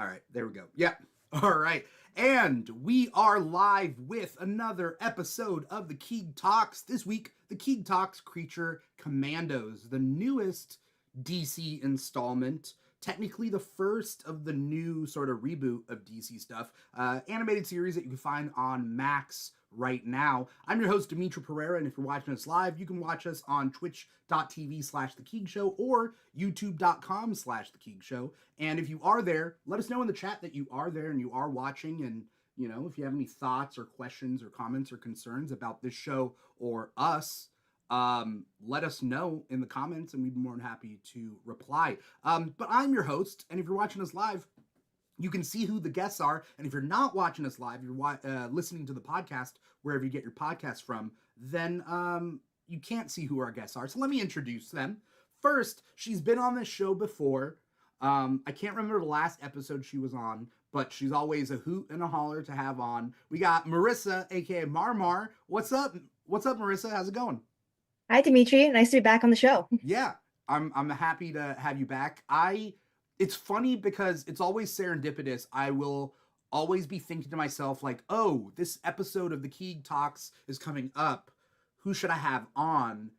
All right, there we go. Yep. All right. And we are live with another episode of the Keeg Talks. This week, the Keeg Talks Creature Commandos, the newest DC installment, technically the first of the new sort of reboot of DC stuff, animated series that you can find on Max right now. I'm your host, Dimithri Perera, and if you're watching us live, you can watch us on twitch.tv/The Keeg Show or youtube.com/The Keeg Show. And if you are there, let us know in the chat that you are there and you are watching. And, you know, if you have any thoughts or questions or comments or concerns about this show or us, let us know in the comments and we'd be more than happy to reply. But I'm your host, and if you're watching us live, you can see who the guests are. And if you're not watching us live, you're listening to the podcast wherever you get your podcast from, then you can't see who our guests are. So let me introduce them. First, she's been on this show before. I can't remember the last episode she was on, but she's always a hoot and a holler to have on. We got Marissa, aka Marmar. What's up? What's up, Marissa? How's it going? Hi, Dimitri. Nice to be back on the show. Yeah, I'm happy to have you back. It's funny because it's always serendipitous. I will always be thinking to myself like, oh, this episode of the Keeg Talks is coming up. Who should I have on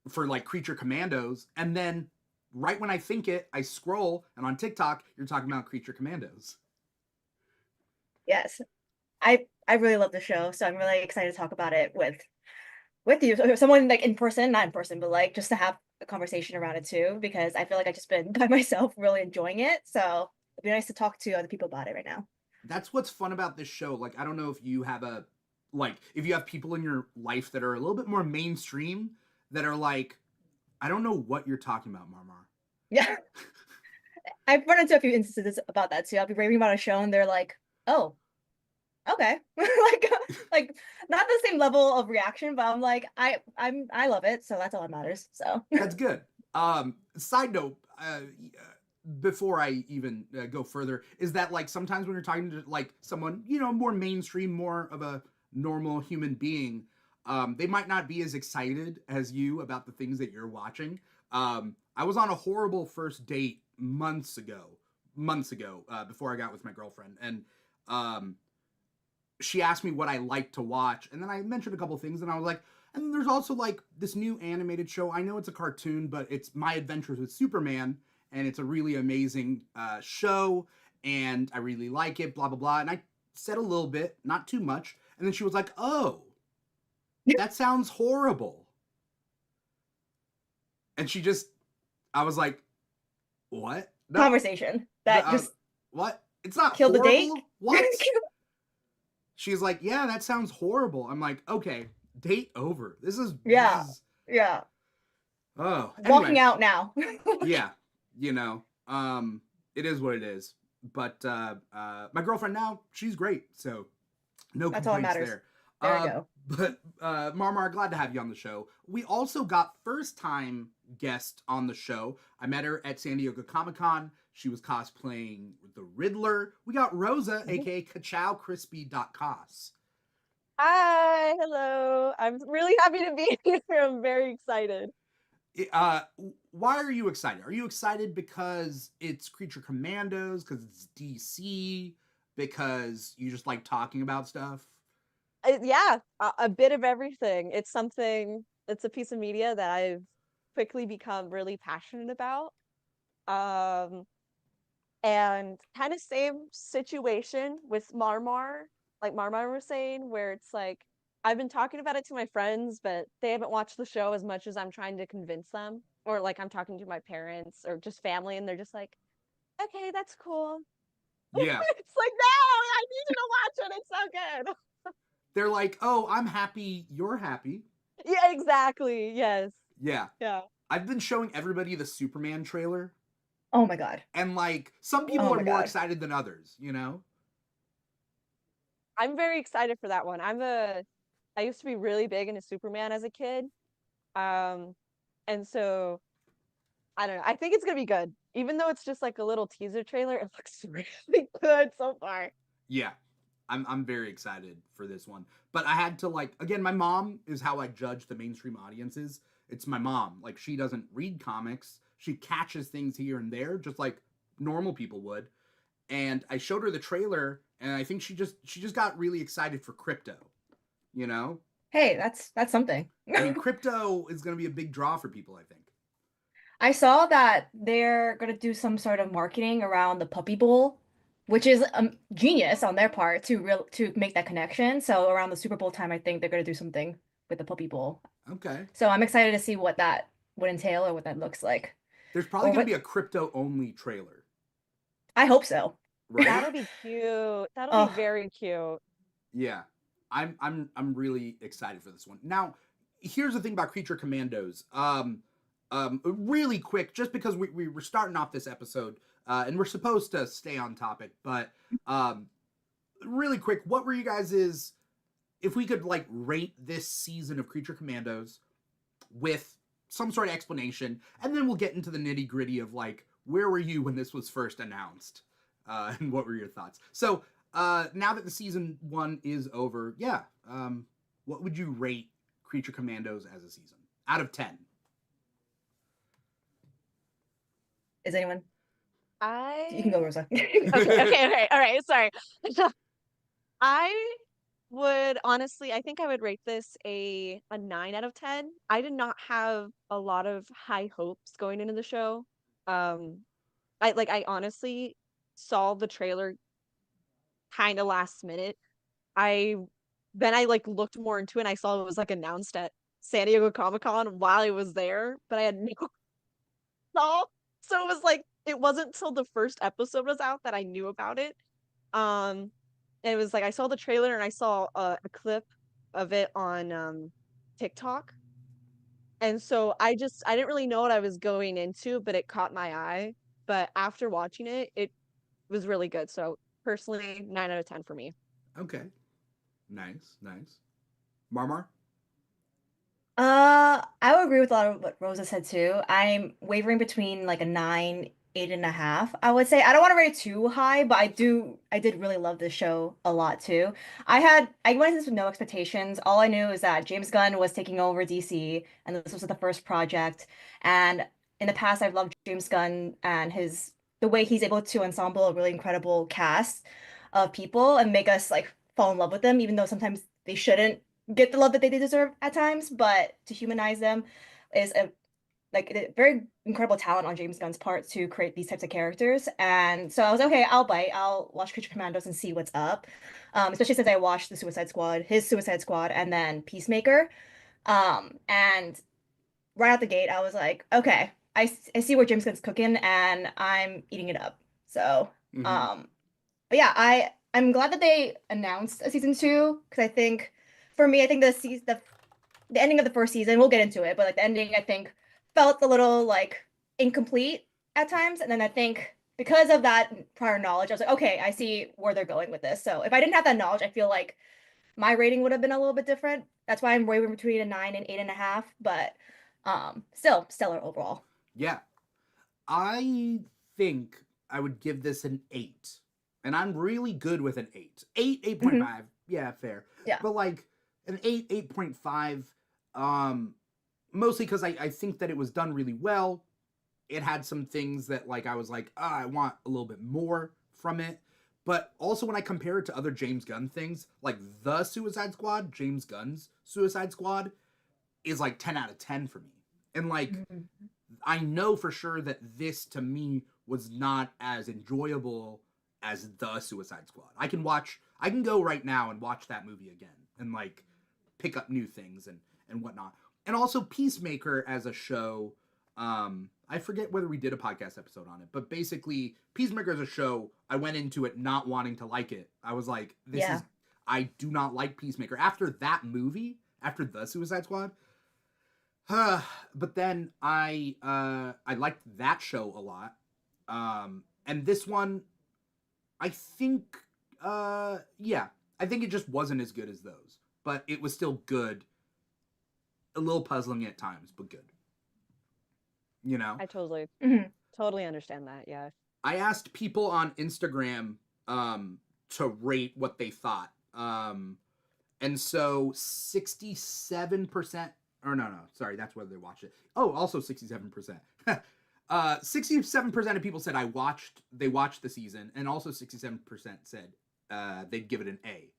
for like Creature Commandos? And then right when I think it, I scroll, and on TikTok, you're talking about Creature Commandos. Yes, I really love the show, so I'm really excited to talk about it with you, so someone like in person, not in person, but like just to have a conversation around it too, because I feel like I've just been by myself really enjoying it. So it'd be nice to talk to other people about it right now. That's what's fun about this show. Like, I don't know if you have if you have people in your life that are a little bit more mainstream that are like, I don't know what you're talking about, Marmar. Yeah. I've run into a few instances about that too. I'll be raving about a show and they're like, oh, okay. like not the same level of reaction, but I'm like, I love it, so that's all that matters. So that's good. Side note, before I even go further, is that like sometimes when you're talking to like someone, you know, more mainstream, more of a normal human being, they might not be as excited as you about the things that you're watching. I was on a horrible first date months ago, before I got with my girlfriend, and she asked me what I like to watch, and then I mentioned a couple things, and I was like, and there's also like this new animated show. I know it's a cartoon, but it's My Adventures with Superman, and it's a really amazing show, and I really like it, blah, blah, blah. And I said a little bit, not too much, and then she was like, oh, that sounds horrible. And I was like, what? No. Conversation. That just... What? It's not killed horrible? The date? What? She's like, yeah, that sounds horrible. I'm like, okay, date over. This is... Yeah. Oh. Anyway. Walking out now. Yeah. You know, it is what it is. But my girlfriend now, she's great. So no That's complaints all that matters. There we go. But Marmar, glad to have you on the show. We also got first-time guest on the show. I met her at San Diego Comic-Con. She was cosplaying the Riddler. We got Rosa, aka KachowCrispy.cos. Hi, hello. I'm really happy to be here. I'm very excited. Why are you excited? Are you excited because it's Creature Commandos, because it's DC, because you just like talking about stuff? Yeah, a bit of everything. It's a piece of media that I've quickly become really passionate about. And kind of same situation with Marmar, like Marmar was saying, where it's like, I've been talking about it to my friends, but they haven't watched the show as much as I'm trying to convince them. Or like I'm talking to my parents or just family, and they're just like, okay, that's cool. Yeah. It's like, no, I need you to watch it. It's so good. They're like, oh, I'm happy, you're happy. Yeah, exactly. Yes. Yeah. Yeah. I've been showing everybody the Superman trailer. Oh my God. And like, some people are more excited than others, you know? I'm very excited for that one. I used to be really big into Superman as a kid. And so I don't know. I think it's gonna be good. Even though it's just like a little teaser trailer, it looks really good so far. Yeah. I'm very excited for this one. But I had to like, again, my mom is how I judge the mainstream audiences. It's my mom. Like, she doesn't read comics. She catches things here and there, just like normal people would. and I showed her the trailer, and I think she just got really excited for crypto. You know, Hey, that's something. I mean, crypto is going to be a big draw for people, I think. I saw that they're gonna do some sort of marketing around the Puppy Bowl, which is genius on their part to make that connection. So around the Super Bowl time, I think they're gonna do something with the Puppy Bowl. Okay. So I'm excited to see what that would entail or what that looks like. There's probably Or going to what be a crypto only trailer, I hope so. right? That'll be cute. That'll be Oh, very cute. Yeah. I'm really excited for this one. Now, here's the thing about Creature Commandos. Really quick, just because we were starting off this episode, and we're supposed to stay on topic, but really quick, what were you guys' if we could like rate this season of Creature Commandos with some sort of explanation, and then we'll get into the nitty gritty of like where were you when this was first announced, and what were your thoughts? So now that the season 1 is over, what would you rate Creature Commandos as a season out of 10? is anyone? You can go, Rosa. Okay. All right. Sorry. I would honestly, I think I would rate this a 9 out of 10. I did not have a lot of high hopes going into the show. I honestly saw the trailer kind of last minute. I like looked more into it and I saw it was like announced at San Diego Comic-Con while I was there, but I had no saw. So it was like it wasn't till the first episode was out that I knew about it. And it was like I saw the trailer and I saw a clip of it on TikTok. And so I didn't really know what I was going into, but it caught my eye. But after watching it, it was really good. So personally, 9 out of 10 for me. Okay. Nice. Marmar? I would agree with a lot of what Rosa said too. I'm wavering between like a 9, 8.5. I would say I don't want to rate it too high, but I did really love this show a lot too. I went into this with no expectations. All I knew is that James Gunn was taking over DC and this was the first project. And in the past, I've loved James Gunn and the way he's able to ensemble a really incredible cast of people and make us like fall in love with them, even though sometimes they shouldn't get the love that they deserve at times, but to humanize them is a very incredible talent on James Gunn's part to create these types of characters. And so I was okay, I'll bite. I'll watch Creature Commandos and see what's up. Especially since I watched his Suicide Squad, and then Peacemaker. And right out the gate, I was like, okay, I see where James Gunn's cooking, and I'm eating it up. So, Mm-hmm. but yeah, I'm glad that they announced a season 2 because I think for me, I think the ending of the first season, we'll get into it, but like the ending, I think felt a little like incomplete at times, and then I think because of that prior knowledge, I was like, okay, I see where they're going with this. So if I didn't have that knowledge, I feel like my rating would have been a little bit different. That's why I'm wavering between a 9 and 8.5, but still stellar overall. Yeah. I think I would give this an 8. And I'm really good with an 8. 8, 8.5. Mhm. Yeah, fair. Yeah. But like an 8, 8.5, mostly because I think that it was done really well. It had some things that like I was like, I want a little bit more from it. But also when I compare it to other James Gunn things, like the Suicide Squad, James Gunn's Suicide Squad, is like 10 out of 10 for me. And like Mhm. I know for sure that this to me was not as enjoyable as the Suicide Squad. I can go right now and watch that movie again and like pick up new things and whatnot. And also Peacemaker as a show, I forget whether we did a podcast episode on it, but basically Peacemaker as a show, I went into it not wanting to like it. I was like, Yeah. I do not like Peacemaker. After that movie, after the Suicide Squad, but then I liked that show a lot. And this one, I think I think it just wasn't as good as those, but it was still good. A little puzzling at times, but good. You know, I Mhm. totally understand that. Yeah. I asked people on Instagram to rate what they thought. And so 67%, or no, sorry, that's whether they watched it. Oh, also 67%. 67% of people said they watched the season, and also 67% said they'd give it an A.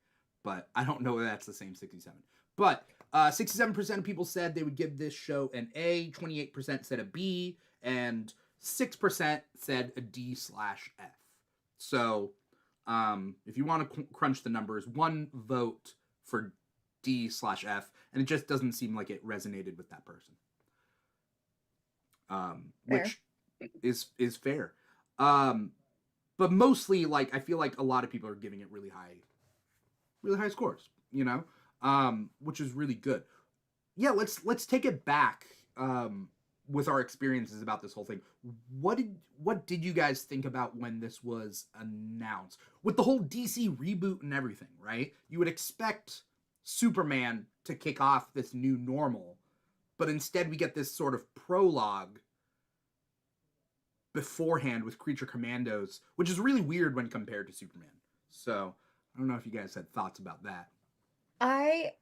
But I don't know if that's the same 67. But 67% of people said they would give this show an A, 28% said a B, and 6% said a D/F. So if you want to crunch the numbers, one vote for D/F, and it just doesn't seem like it resonated with that person. Which is fair. But mostly, like, I feel like a lot of people are giving it really high scores, you know, which is really good. Yeah, let's take it back with our experiences about this whole thing. What did you guys think about when this was announced? With the whole DC reboot and everything, right? You would expect Superman to kick off this new normal, but instead we get this sort of prologue beforehand with Creature Commandos, which is really weird when compared to Superman. So I don't know if you guys had thoughts about that. I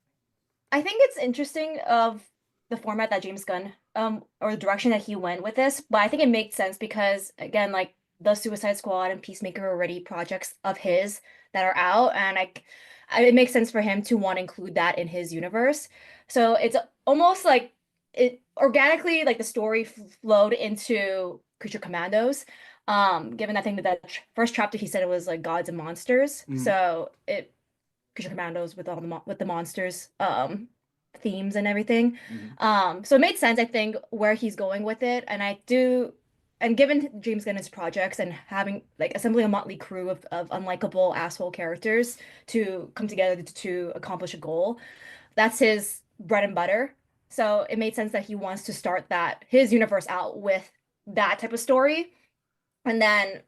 think it's interesting of the format that James Gunn or the direction that he went with this, but I think it makes sense because, again, like the Suicide Squad and Peacemaker are already projects of his that are out, and it makes sense for him to want to include that in his universe. So it's almost like it organically, like the story flowed into Creature Commandos. Given I think that first chapter he said it was like gods and monsters, so it Creature Commandos with all the monsters themes and everything. So it made sense, I think, where he's going with it, and given James Gunn's projects and having like assembling a motley crew of unlikable asshole characters to come together to accomplish a goal, that's his bread and butter. So it made sense that he wants to start his universe out with that type of story, and then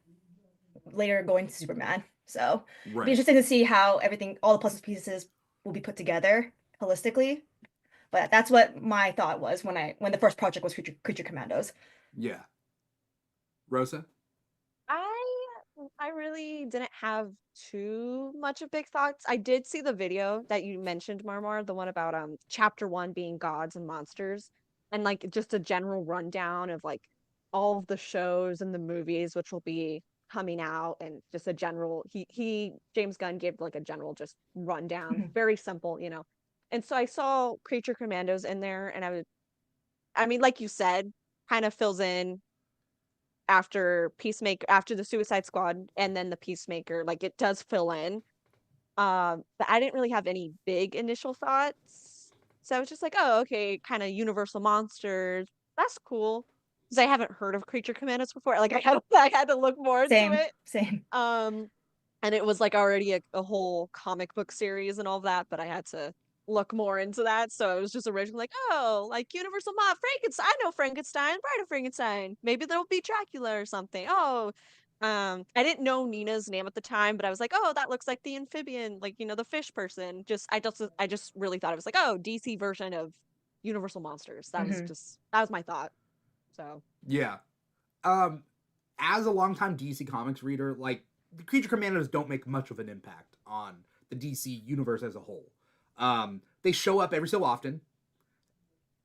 later going to Superman. So it'll be interesting to see how all the puzzle pieces will be put together holistically. But that's what my thought was when the first project was Creature Commandos. Yeah. Rosa? I really didn't have too much of big thoughts. I did see the video that you mentioned, Marmar, the one about chapter 1 being gods and monsters, and like just a general rundown of like all of the shows and the movies which will be coming out, and just a general James Gunn gave like a general just rundown, very simple, you know. And so I saw Creature Commandos in there, and I mean, like you said, kind of fills in after the Suicide Squad and then the Peacemaker, like it does fill in. But I didn't really have any big initial thoughts. So I was just like, oh, okay, kind of Universal Monsters. That's cool. Because I haven't heard of Creature Commandos before. Like I had to look more into it. Same. And it was like already a whole comic book series and all that, but I had to look more into that. So I was just originally like, oh, like Universal Frankenstein. I know Frankenstein, Bride of Frankenstein. Maybe there'll be Dracula or something. Oh, I didn't know Nina's name at the time, but I was like, oh, that looks like the amphibian, like, you know, the fish person. I just really thought it was like, oh, DC version of Universal Monsters. That was my thought. So yeah. As a longtime DC Comics reader, like the Creature Commandos don't make much of an impact on the DC universe as a whole. They show up every so often,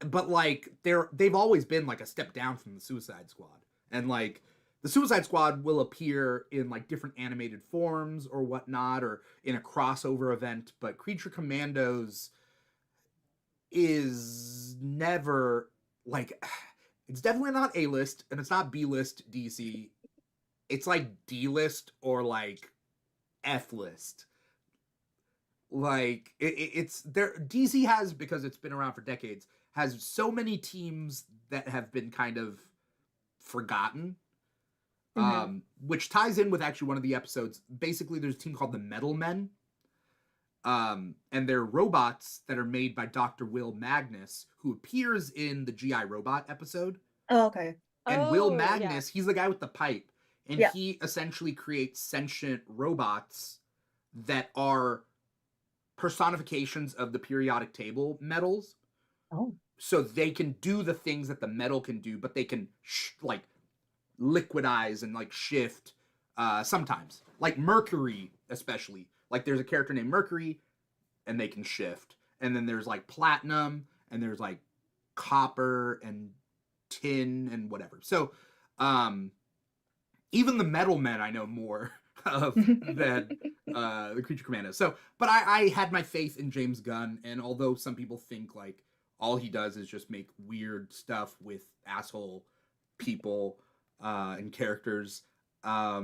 but like they've always been like a step down from the Suicide Squad, and like the Suicide Squad will appear in like different animated forms or whatnot, or in a crossover event, but Creature Commandos is never like, it's definitely not A-list and it's not B-list DC. It's like D-list or like F-list. Like it's there. DC has, because it's been around for decades, has so many teams that have been kind of forgotten, which ties in with actually one of the episodes. Basically, there's a team called the Metal Men, and they're robots that are made by Dr. Will Magnus, who appears in the GI Robot episode. Oh, okay. And Will Magnus, he's the guy with the pipe, and Yeah. he essentially creates sentient robots that are personifications of the periodic table metals. Oh. So they can do the things that the metal can do, but they can like liquidize and like shift sometimes. Like Mercury, especially. Like there's a character named Mercury, and they can shift. And then there's like platinum, and there's like copper and tin and whatever. So Even the Metal Men I know more of than the Creature Commandos. So, but I had my faith in James Gunn, and although some people think like all he does is just make weird stuff with asshole people and characters, I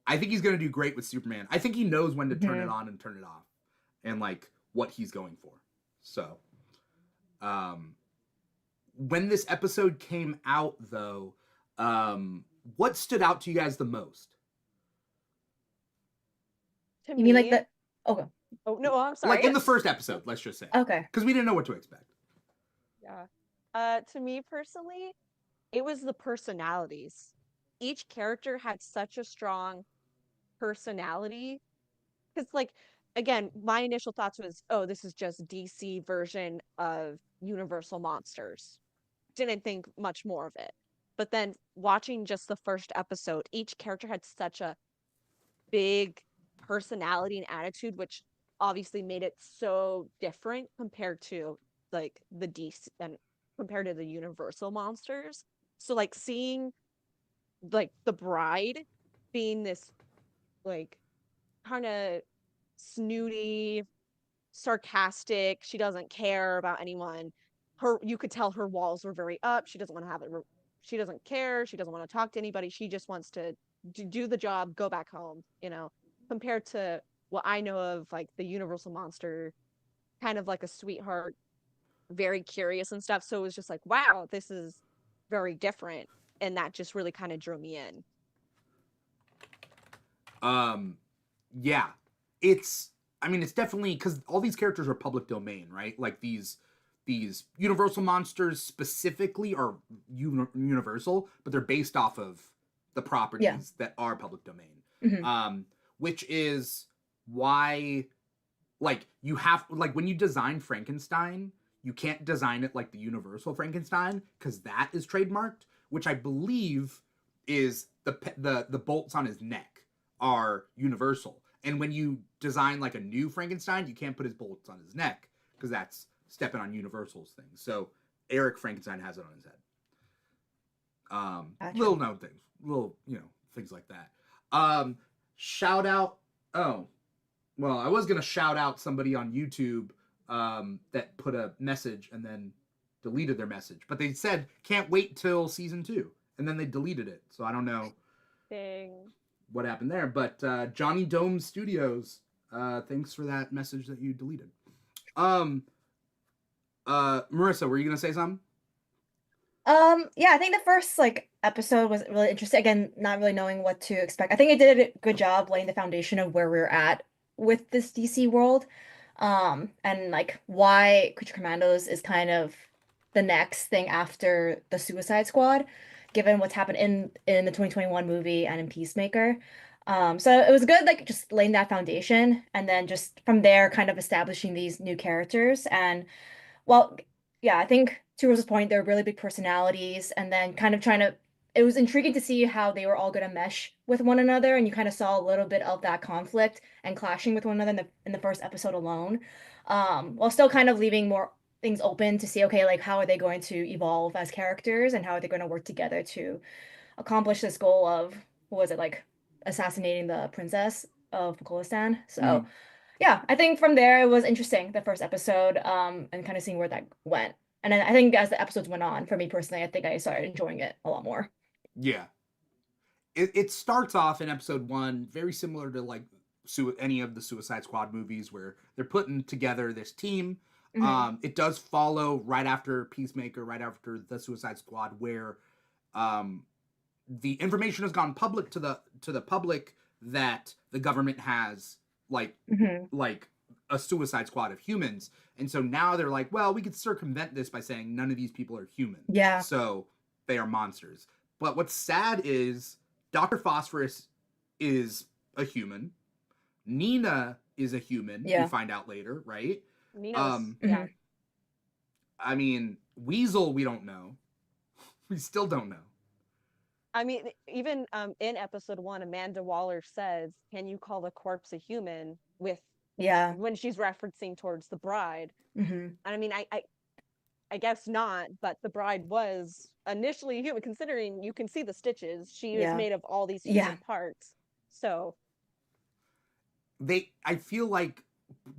think he's gonna do great with Superman. I think he knows when to turn it on and turn it off, and like what he's going for. So, when this episode came out, though, what stood out to you guys the most? To You mean like me, the okay. oh no, I'm sorry. Like in the first episode, let's just say. Okay. Because we didn't know what to expect. Yeah. To me personally, it was the personalities. Each character had such a strong personality. Because, like, again, my initial thoughts was, oh, this is just DC version of Universal Monsters. Didn't think much more of it. But then watching just the first episode, each character had such a big personality and attitude, which obviously made it so different compared to like the DC and compared to the Universal monsters. So like seeing like the bride being this like kind of snooty, sarcastic, she doesn't care about anyone. You could tell her walls were very up. She doesn't want to have it. She doesn't care. She doesn't want to talk to anybody. She just wants to do the job, go back home, compared to what I know of like the Universal monster, kind of like a sweetheart, very curious and stuff. So it was just like, wow, this is very different. And that just really kind of drew me in. Yeah. It's definitely because all these characters are public domain, right? Like these Universal monsters specifically are universal, but they're based off of the properties that are public domain. Which is why, like, you have, like, when you design Frankenstein, you can't design it like the Universal Frankenstein because that is trademarked, which I believe is the bolts on his neck are universal. And when you design like a new Frankenstein, you can't put his bolts on his neck because that's stepping on Universal's things. So Eric Frankenstein has it on his head. Gotcha. Little known things, things like that. Shout out. Oh, well, I was gonna shout out somebody on YouTube that put a message and then deleted their message, but they said can't wait till season 2, and then they deleted it. So I don't know. Dang. What happened there, but Johnny Dome Studios, thanks for that message that you deleted. Marissa, were you gonna say something? Yeah, I think the first like episode was really interesting. Again, not really knowing what to expect. I think it did a good job laying the foundation of where we're at with this DC world. And like why Creature Commandos is kind of the next thing after the Suicide Squad, given what's happened in the 2021 movie and in Peacemaker. So it was good, like just laying that foundation, and then just from there, kind of establishing these new characters. And well, yeah, I think to Rosa's point, they're really big personalities, and then kind of trying to. It was intriguing to see how they were all going to mesh with one another, and you kind of saw a little bit of that conflict and clashing with one another in the first episode alone, while still kind of leaving more things open to see, okay, like how are they going to evolve as characters, and how are they going to work together to accomplish this goal of what was it like assassinating the princess of Pakistan. So yeah, I think from there it was interesting, the first episode, and kind of seeing where that went. And then I think as the episodes went on, for me personally, I think I started enjoying it a lot more. Yeah. It starts off in episode 1 very similar to like any of the Suicide Squad movies where they're putting together this team. It does follow right after Peacemaker, right after the Suicide Squad, where the information has gone public to the public that the government has like a Suicide Squad of humans, and so now they're like, well, we could circumvent this by saying none of these people are human. Yeah. So they are monsters. But what's sad is Dr. Phosphorus is a human. Nina is a human. Yeah. We find out later, right? Nina's, yeah. I mean, Weasel, we don't know. We still don't know. I mean, even in episode 1, Amanda Waller says, "Can you call the corpse a human?" With Yeah. when she's referencing towards the bride. And I mean, I guess not, but the bride was initially human, considering you can see the stitches. She is made of all these human parts. So I feel like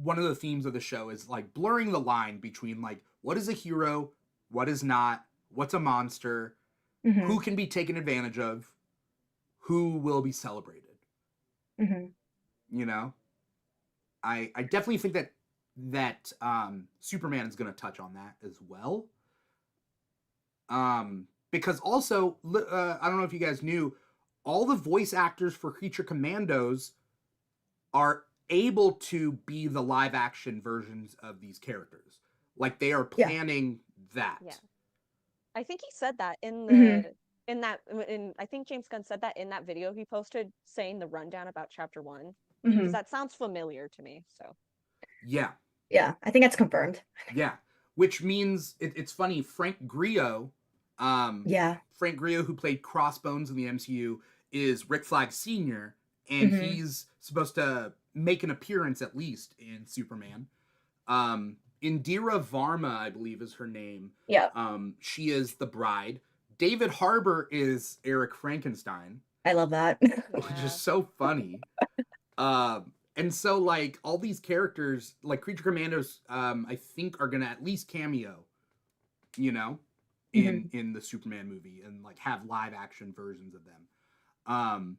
one of the themes of the show is like blurring the line between like what is a hero, what is not, what's a monster, who can be taken advantage of, who will be celebrated. You know, I definitely think that Superman is going to touch on that as well. Because also, I don't know if you guys knew, all the voice actors for Creature Commandos are able to be the live action versions of these characters. Like they are planning that. Yeah. I think he said that in the I think James Gunn said that in that video he posted saying the rundown about chapter 1. Because that sounds familiar to me. So yeah. Yeah, I think that's confirmed. Yeah. Which means it's funny, Frank Grillo, Frank Grillo, who played Crossbones in the MCU, is Rick Flag Sr., and he's supposed to make an appearance at least in Superman. Indira Varma, I believe, is her name. Yeah. She is the bride. David Harbour is Eric Frankenstein. I love that. Which is so funny. And so, like, all these characters, like Creature Commandos, I think are gonna at least cameo, you know, in the Superman movie, and like have live action versions of them.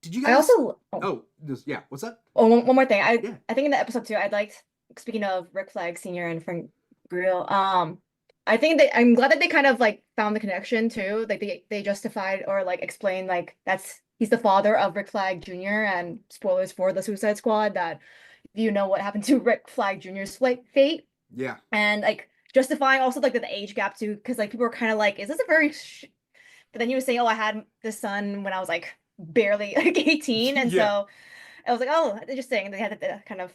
Did you guys? What's that? Oh, one more thing. I think in the episode 2, I'd liked, speaking of Rick Flag Sr. and Frank Grillo, I think that I'm glad that they kind of like found the connection too. Like they justified or like explained like he's the father of Rick Flag Jr. and spoilers for the Suicide Squad, that you know what happened to Rick Flag Jr.'s fate. Yeah. And like justifying also like the age gap too, because like people were kind of like, is this a very but then you would say, oh, I had this son when I was like barely like 18, and so I was like, oh, interesting. They had to kind of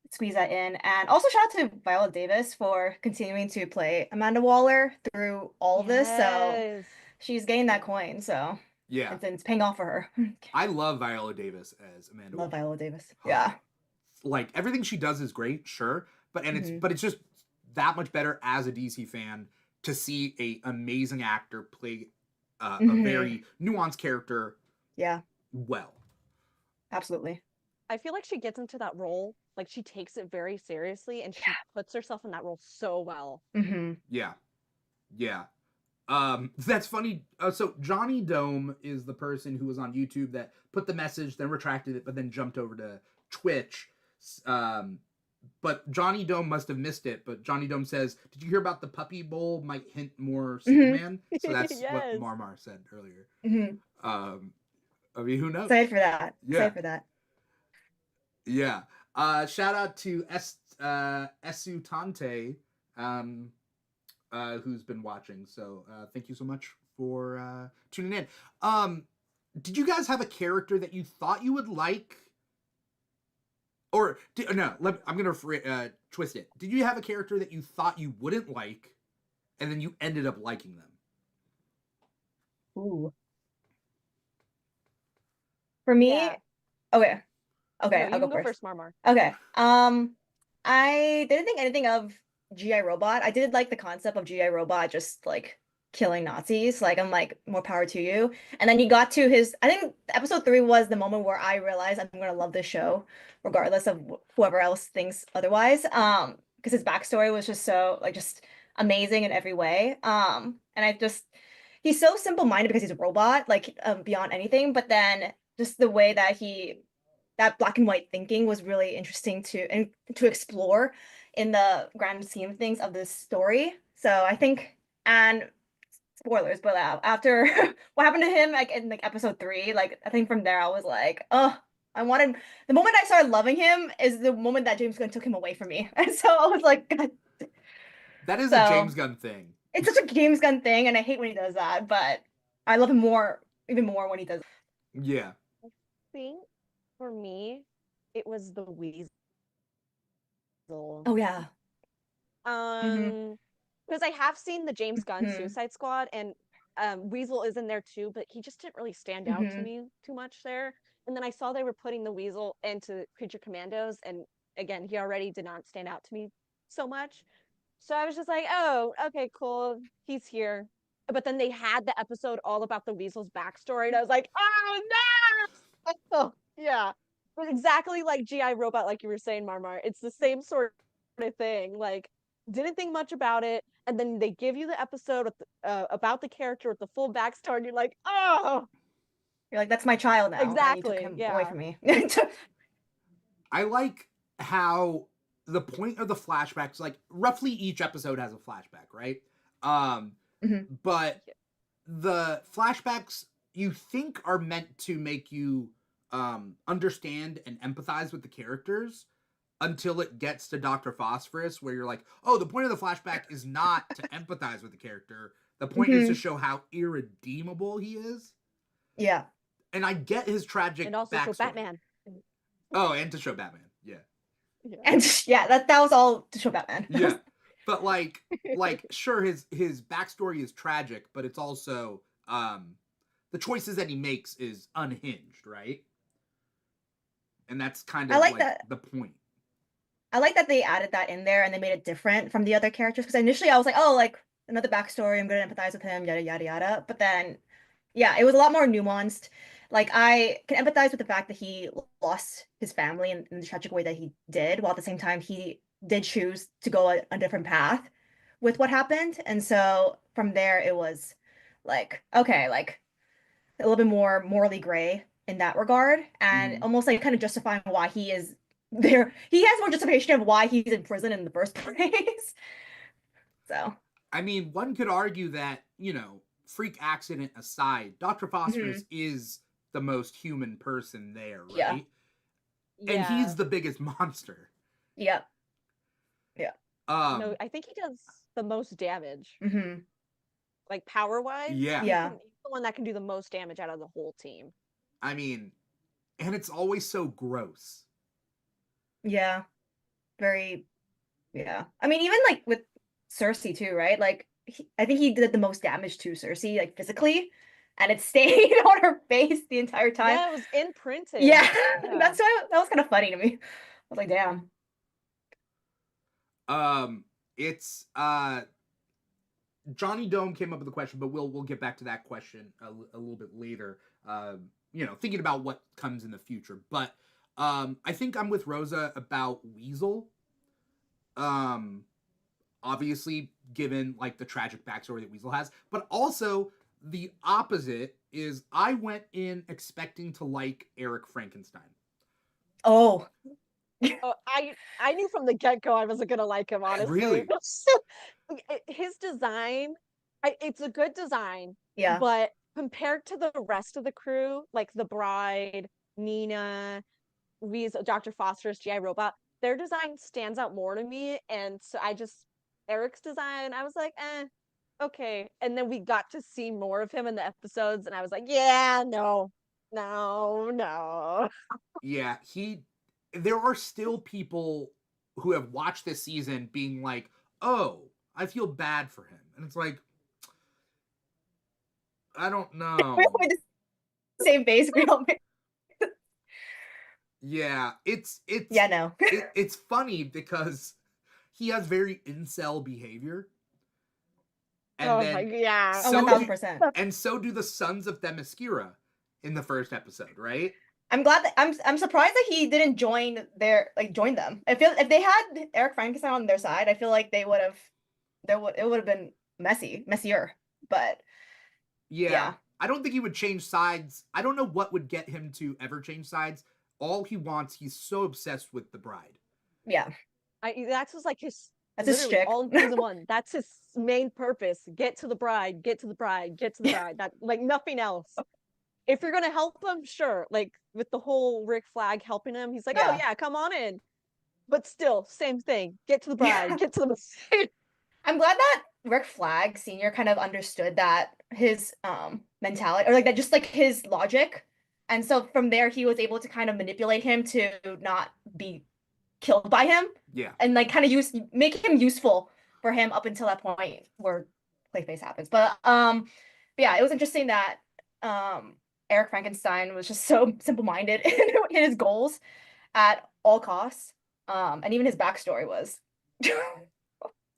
squeeze that in. And also shout out to Viola Davis for continuing to play Amanda Waller through all of this. So she's getting that coin. So it's paying off for her. I love Viola Davis as Amanda Waller. Love Viola Davis. Yeah. Like everything she does is great, sure. But it's just that much better as a DC fan to see a amazing actor play a very nuanced character. Yeah. Well. Absolutely. I feel like she gets into that role, like she takes it very seriously, and she puts herself in that role so well. Yeah. That's funny. So Johnny Dome is the person who was on YouTube that put the message, then retracted it, but then jumped over to Twitch. But Johnny Dome must have missed it. But Johnny Dome says, "Did you hear about the Puppy Bowl? Might hint more Superman." So that's what Marmar said earlier. I mean, who knows? Excited for that. Yeah. Excited for that. Yeah. Shout out to Esu Tante, who's been watching. So thank you so much for tuning in. Did you guys have a character that you thought you would like? Or I'm gonna twist it. Did you have a character that you thought you wouldn't like, and then you ended up liking them? Ooh. For me, okay, no, I'll go first, Marmar. Okay, I didn't think anything of G.I. Robot. I did like the concept of G.I. Robot just like killing Nazis. Like, I'm like, more power to you. And then he got to I think episode 3 was the moment where I realized I'm gonna love this show, regardless of whoever else thinks otherwise. Because his backstory was just so like just amazing in every way. And he's so simple-minded because he's a robot, like beyond anything. But then just the way that that black and white thinking was really interesting to explore in the grand scheme of things of this story. So I think, and spoilers, but after what happened to him like in like episode 3, like I think from there I was like, oh, the moment I started loving him is the moment that James Gunn took him away from me. And so I was like, God. That is a James Gunn thing. It's such a James Gunn thing, and I hate when he does that, but I love him even more when he does. Yeah. I think for me, it was the Weasel. Oh yeah. Because I have seen the James Gunn Suicide Squad, and Weasel is in there too, but he just didn't really stand out to me too much there. And then I saw they were putting the Weasel into Creature Commandos, and again, he already did not stand out to me so much. So I was just like, oh, okay, cool. He's here. But then they had the episode all about the Weasel's backstory, and I was like, oh no! Oh, yeah. But exactly like GI Robot, like you were saying, Marmar. It's the same sort of thing. Like, didn't think much about it, and then they give you the episode with about the character with the full backstory, and you're like, oh, You're like, that's my child now, and you took exactly, him away yeah. from me. I like how the point of the flashbacks, like roughly each episode has a flashback, right? But the flashbacks you think are meant to make you understand and empathize with the characters until it gets to Dr. Phosphorus, where you're like, oh, the point of the flashback is not to empathize with the character. The point is to show how irredeemable he is. Yeah. And I get his tragic and also backstory. show Batman. Oh, and to show Batman. Yeah. And yeah, that was all to show Batman. Yeah. But like sure, his backstory is tragic, but it's also the choices that he makes is unhinged, right? And that's kind of like the point. I like that they added that in there and they made it different from the other characters, because initially I was like, oh, like another backstory, I'm gonna empathize with him, yada yada yada. But then yeah, it was a lot more nuanced. Like, I can empathize with the fact that he lost his family in the tragic way that he did, while at the same time he did choose to go a different path with what happened. And so from there it was like, okay, like a little bit more morally gray in that regard, and almost like kind of justifying why he is there. He has more justification of why he's in prison in the first place. So I mean, one could argue that, you know, freak accident aside, Dr. Phosphorus is the most human person there, right? Yeah. And he's the biggest monster. Yep. Yeah. No, I think he does the most damage. Like power-wise. Yeah. Yeah. He's the one that can do the most damage out of the whole team. I mean, and it's always so gross. Yeah. Very, yeah. I mean, even like with Cersei too, right? Like, I think he did the most damage to Cersei, like physically, and it stayed on her face the entire time. Yeah, it was imprinted. Yeah, that's why that was kind of funny to me. I was like, damn. It's Johnny Dome came up with a question, but we'll get back to that question a little bit later. You know, thinking about what comes in the future, but I think I'm with Rosa about Weasel. Obviously, given like the tragic backstory that Weasel has, but also the opposite is I went in expecting to like Eric Frankenstein. Oh. Oh, I knew from the get-go I wasn't gonna like him, honestly. Really? His design, it's a good design. Yeah. But compared to the rest of the crew, like the Bride, Nina, Dr. Phosphorus, GI Robot, their design stands out more to me. And so Eric's design, I was like, okay. And then we got to see more of him in the episodes, and I was like, yeah, no. Yeah, there are still people who have watched this season being like, oh, I feel bad for him. And it's like, I don't know. We're the same face. We don't. Yeah, it's yeah, no. It's funny because he has very incel behavior. And then, yeah. So 1000%. And so do the Sons of Themyscira in the first episode, right? I'm glad that I'm surprised that he didn't join them. I feel if they had Eric Frankenstein on their side, I feel like they would have it would have been messier. But yeah. I don't think he would change sides. I don't know what would get him to ever change sides. All he wants, he's so obsessed with the Bride. Yeah. That's just like that's his shtick. All in season 1. That's his main purpose. Get to the Bride, get to the Bride, get to the Bride. That, like, nothing else. If you're gonna help him, sure. Like with the whole Rick Flag helping him, he's like, oh yeah, come on in. But still, same thing. Get to the Bride, get to the Bride. I'm glad that Rick Flag Sr. kind of understood that his mentality, or like that, just like his logic. And so from there, he was able to kind of manipulate him to not be killed by him. Yeah. And like kind of make him useful for him up until that point where Clayface happens. But yeah, it was interesting that Eric Frankenstein was just so simple-minded in his goals at all costs. And even his backstory was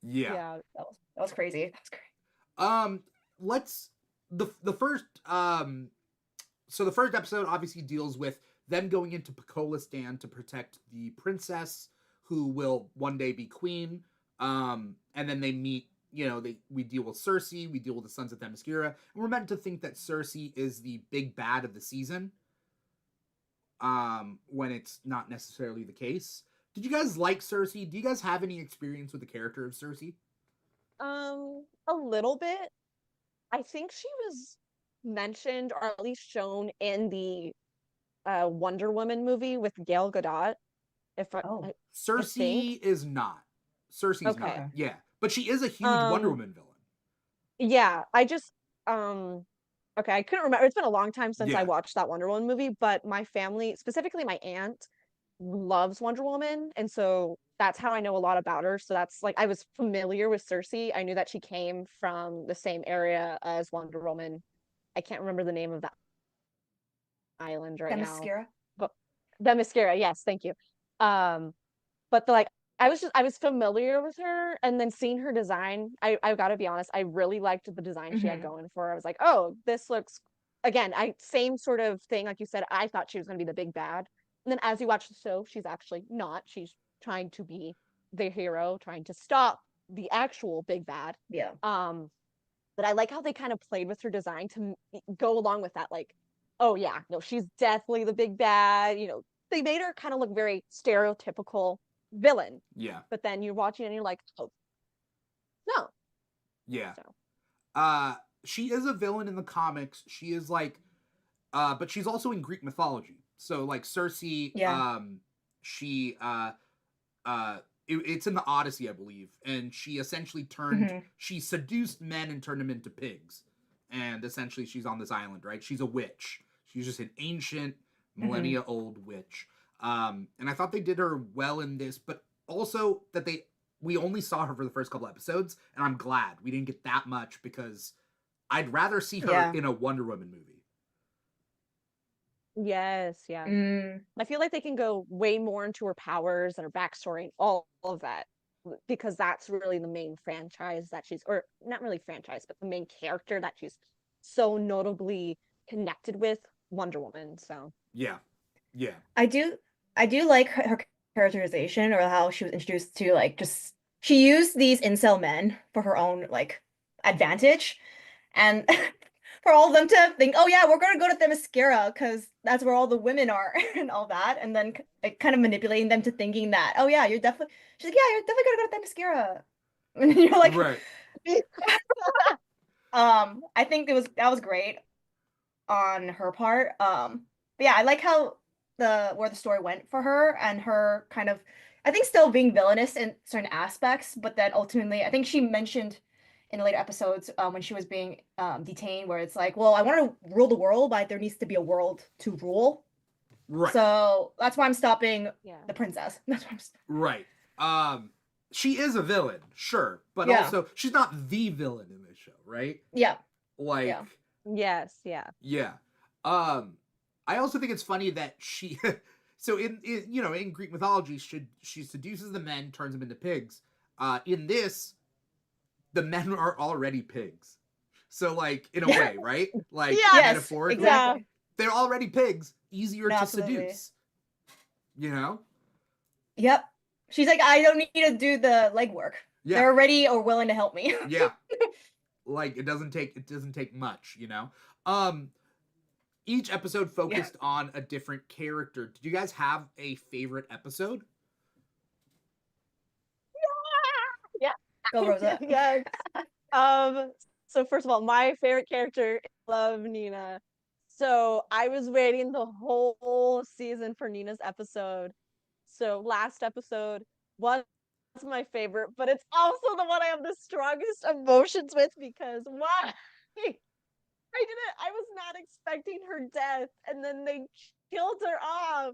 Yeah. Yeah. That was crazy. That was crazy. Let's the first so the first episode obviously deals with them going into Pekolistan to protect the princess who will one day be queen. And then they meet, we deal with Cersei, we deal with the Sons of Themyscira, and we're meant to think that Cersei is the big bad of the season. When it's not necessarily the case. Did you guys like Cersei? Do you guys have any experience with the character of Cersei? A little bit. I think she was mentioned or at least shown in the Wonder Woman movie with Gal Gadot. If Oh. I Cersei think. is not. Cersei's Okay. not. Yeah, but she is a huge Wonder Woman villain. Yeah, I just okay, I couldn't remember. It's been a long time since I Yeah. watched that Wonder Woman movie, but my family, specifically my aunt, loves Wonder Woman, and so that's how I know a lot about her. So that's like I was familiar with Cersei. I knew that she came from the same area as Wonder Woman. I can't remember the name of that island right now. Themyscira? But Themyscira, yes, thank you. But like I was familiar with her, and then seeing her design, I gotta be honest, I really liked the design she had going for her. I was like, oh, this looks, again, I same sort of thing like you said. I thought she was gonna be the big bad, and then as you watch the show, she's actually not. She's trying to be the hero, trying to stop the actual big bad. Yeah. But I like how they kind of played with her design to go along with that. Like, oh yeah, no, she's definitely the big bad. They made her kind of look very stereotypical villain. Yeah. But then you're watching and you're like, oh, no. Yeah. So. She is a villain in the comics. She is like, but she's also in Greek mythology. So like Cersei, she, it's in the Odyssey, I believe, and she essentially she seduced men and turned them into pigs, and essentially she's on this island, right? She's a witch. She's just an ancient, millennia old witch. And I thought they did her well in this, but also that we only saw her for the first couple episodes, and I'm glad we didn't get that much because I'd rather see her in a Wonder Woman movie. Yes, yeah. I feel like they can go way more into her powers and her backstory and all of that, because that's really the main franchise that she's, or not really franchise, but the main character that she's so notably connected with, Wonder Woman. So yeah. I do like her characterization, or how she was introduced to, like, just she used these incel men for her own like advantage, and for all of them to think, oh yeah, we're gonna go to Themyscira because that's where all the women are and all that, and then like, kind of manipulating them to thinking that, oh yeah, she's like, yeah, you're definitely gonna go to Themyscira, and you're like, right. I think that was great on her part. But yeah, I like how where the story went for her, and her kind of, I think, still being villainous in certain aspects, but then ultimately I think she mentioned in the later episodes, when she was being detained, where it's like, well, I want to rule the world, but there needs to be a world to rule. Right. So that's why I'm stopping the princess. That's why right. She is a villain, sure, but also she's not the villain in this show, right? Yeah. Like, yes, yeah. Yeah. I also think it's funny that she so in Greek mythology, she seduces the men, turns them into pigs. In this, the men are already pigs. So like, in a way, right? Like, metaphorically, exactly. They're already pigs, easier to Absolutely. seduce. Yep. She's like, I don't need to do the legwork. Yeah. They're ready or willing to help me. Yeah. Like, it doesn't take much, Each episode focused on a different character. Did you guys have a favorite episode? Yeah. Go, Rosa. Yes. So first of all, my favorite character, I love Nina. So I was waiting the whole season for Nina's episode. So last episode was my favorite, but it's also the one I have the strongest emotions with, because why? I was not expecting her death, and then they killed her off.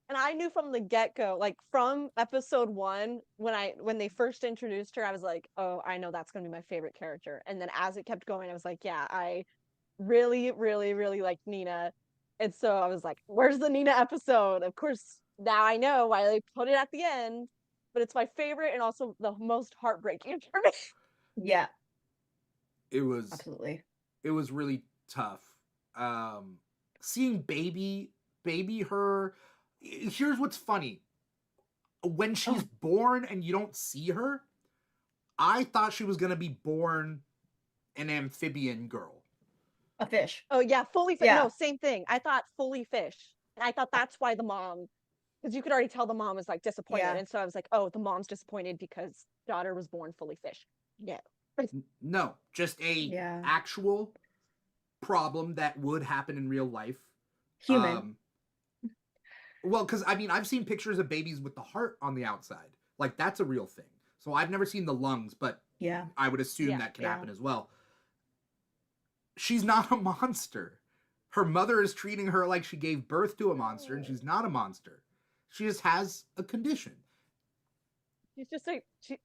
And I knew from the get-go, like from episode 1, when they first introduced her, I was like, oh, I know that's gonna be my favorite character. And then as it kept going, I was like, yeah, I really, really, really like Nina. And so I was like, where's the Nina episode? Of course, now I know why they put it at the end. but it's my favorite and also the most heartbreaking for me. Yeah, It was absolutely. it was really tough. Seeing baby her. Here's what's funny. When she's Oh, born and you don't see her, I thought she was gonna be born an amphibian girl. a fish. Oh yeah, fully fish. Yeah, No, same thing. I thought fully fish. And I thought that's why the mom, because you could already tell the mom was like disappointed. yeah. And so I was like, oh, the mom's disappointed because daughter was born fully fish. No. No, just a Yeah. actual problem that would happen in real life. Human. Well, because I mean, I've seen pictures of babies with the heart on the outside. Like, that's a real thing. So I've never seen the lungs, but Yeah. I would assume Yeah. that can Yeah. happen as well. She's not a monster. Her mother is treating her like she gave birth to a monster, and she's not a monster. She just has a condition. She's just like, she's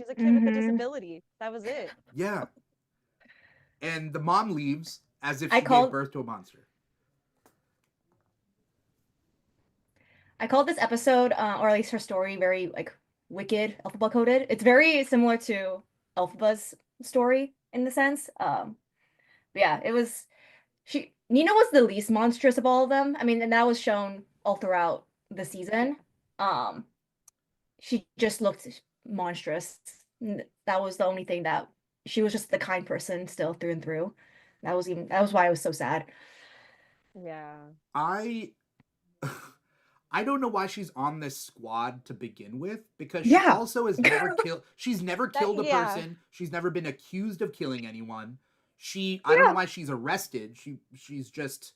a kid with a Mhm. disability. That was it. Yeah. And the mom leaves as if I she gave called birth to a monster. I called this episode, or at least her story, very like wicked, Elphaba coded. It's very similar to Elphaba's story in the sense. But yeah, it was Nina was the least monstrous of all of them. I mean, and that was shown all throughout the season. Um, she just looked monstrous. That was the only thing that she was just the kind person still through and through. That was why I was so sad. Yeah. I I don't know why she's on this squad to begin with, because she Yeah. also has never killed she's never killed a yeah. person. She's never been accused of killing anyone. I don't know why she's arrested. She's just,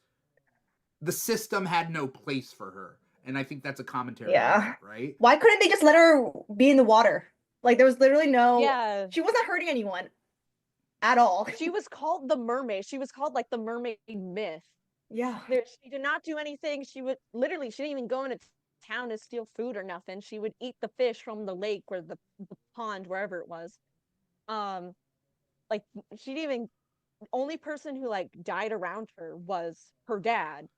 the system had no place for her. And I think that's a commentary on Yeah. that, right? Why couldn't they just let her be in the water? Like there was literally Yeah. she wasn't hurting anyone at all. She was called the mermaid. She was called like the mermaid myth. Yeah. She did not do anything. She didn't even go into town to steal food or nothing. She would eat the fish from the lake or the pond, wherever it was. Like she didn't even, only person who like died around her was her dad,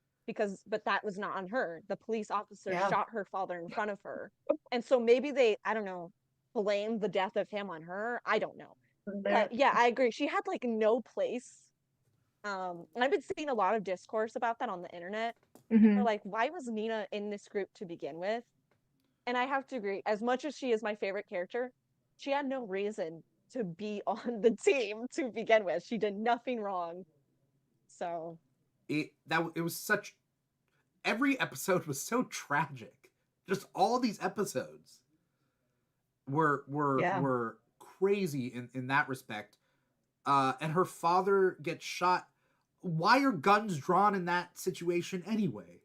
but that was not on her. The police officer Yeah. shot her father in front of her. And so maybe they, I don't know, blamed the death of him on her. I don't know. But yeah, I agree. She had like no place. I've been seeing a lot of discourse about that on the internet. Mhm. Or like, why was Nina in this group to begin with? And I have to agree, as much as she is my favorite character, she had no reason to be on the team to begin with. She did nothing wrong. So It was such, every episode was so tragic. Just all these episodes Yeah. were crazy in that respect. And her father gets shot. Why are guns drawn in that situation anyway?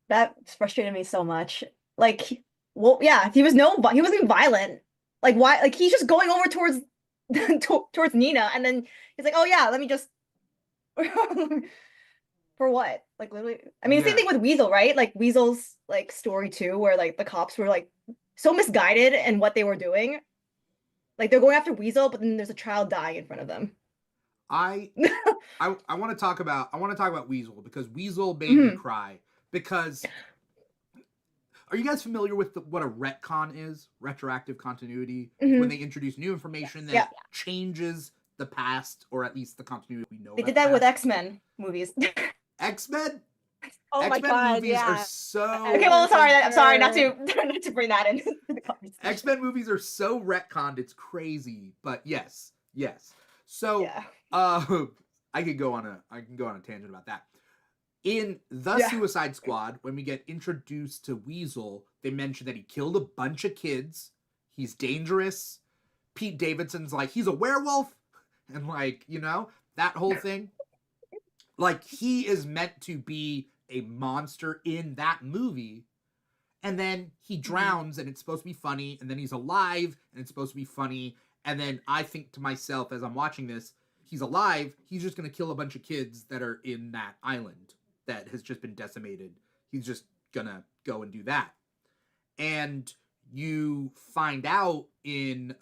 That frustrated me so much. Like, well, yeah, he wasn't even violent. Like, why? Like, he's just going over towards towards Nina, and then he's like, "Oh yeah, let me just." For what? Like, literally. I mean, same Yeah. thing with Weasel, right? Like Weasel's like story too, where like the cops were like so misguided in what they were doing. Like they're going after Weasel, but then there's a child dying in front of them. I want to talk about Weasel, because Weasel made me Mhm. cry. Because, are you guys familiar with what a retcon is? Retroactive continuity. It's when Mhm. they introduce new information that Yeah. changes the past, or at least the continuity we know They about did the that with past. X-Men movies. X-Men? oh my X-Men god, movies are yeah. so Okay, well, sorry, For sorry, not sure. to not to bring that into the conversation. X-Men movies are so retconned, it's crazy. But yes. So Yeah. I can go on a tangent about that. In The Yeah. Suicide Squad, when we get introduced to Weasel, they mention that he killed a bunch of kids. He's dangerous. Pete Davidson's like, he's a werewolf. And like, that whole thing. Like, he is meant to be a monster in that movie. And then he drowns and it's supposed to be funny. And then he's alive and it's supposed to be funny. And then I think to myself as I'm watching this, he's alive. He's just going to kill a bunch of kids that are in that island that has just been decimated. He's just going to go and do that. And you find out in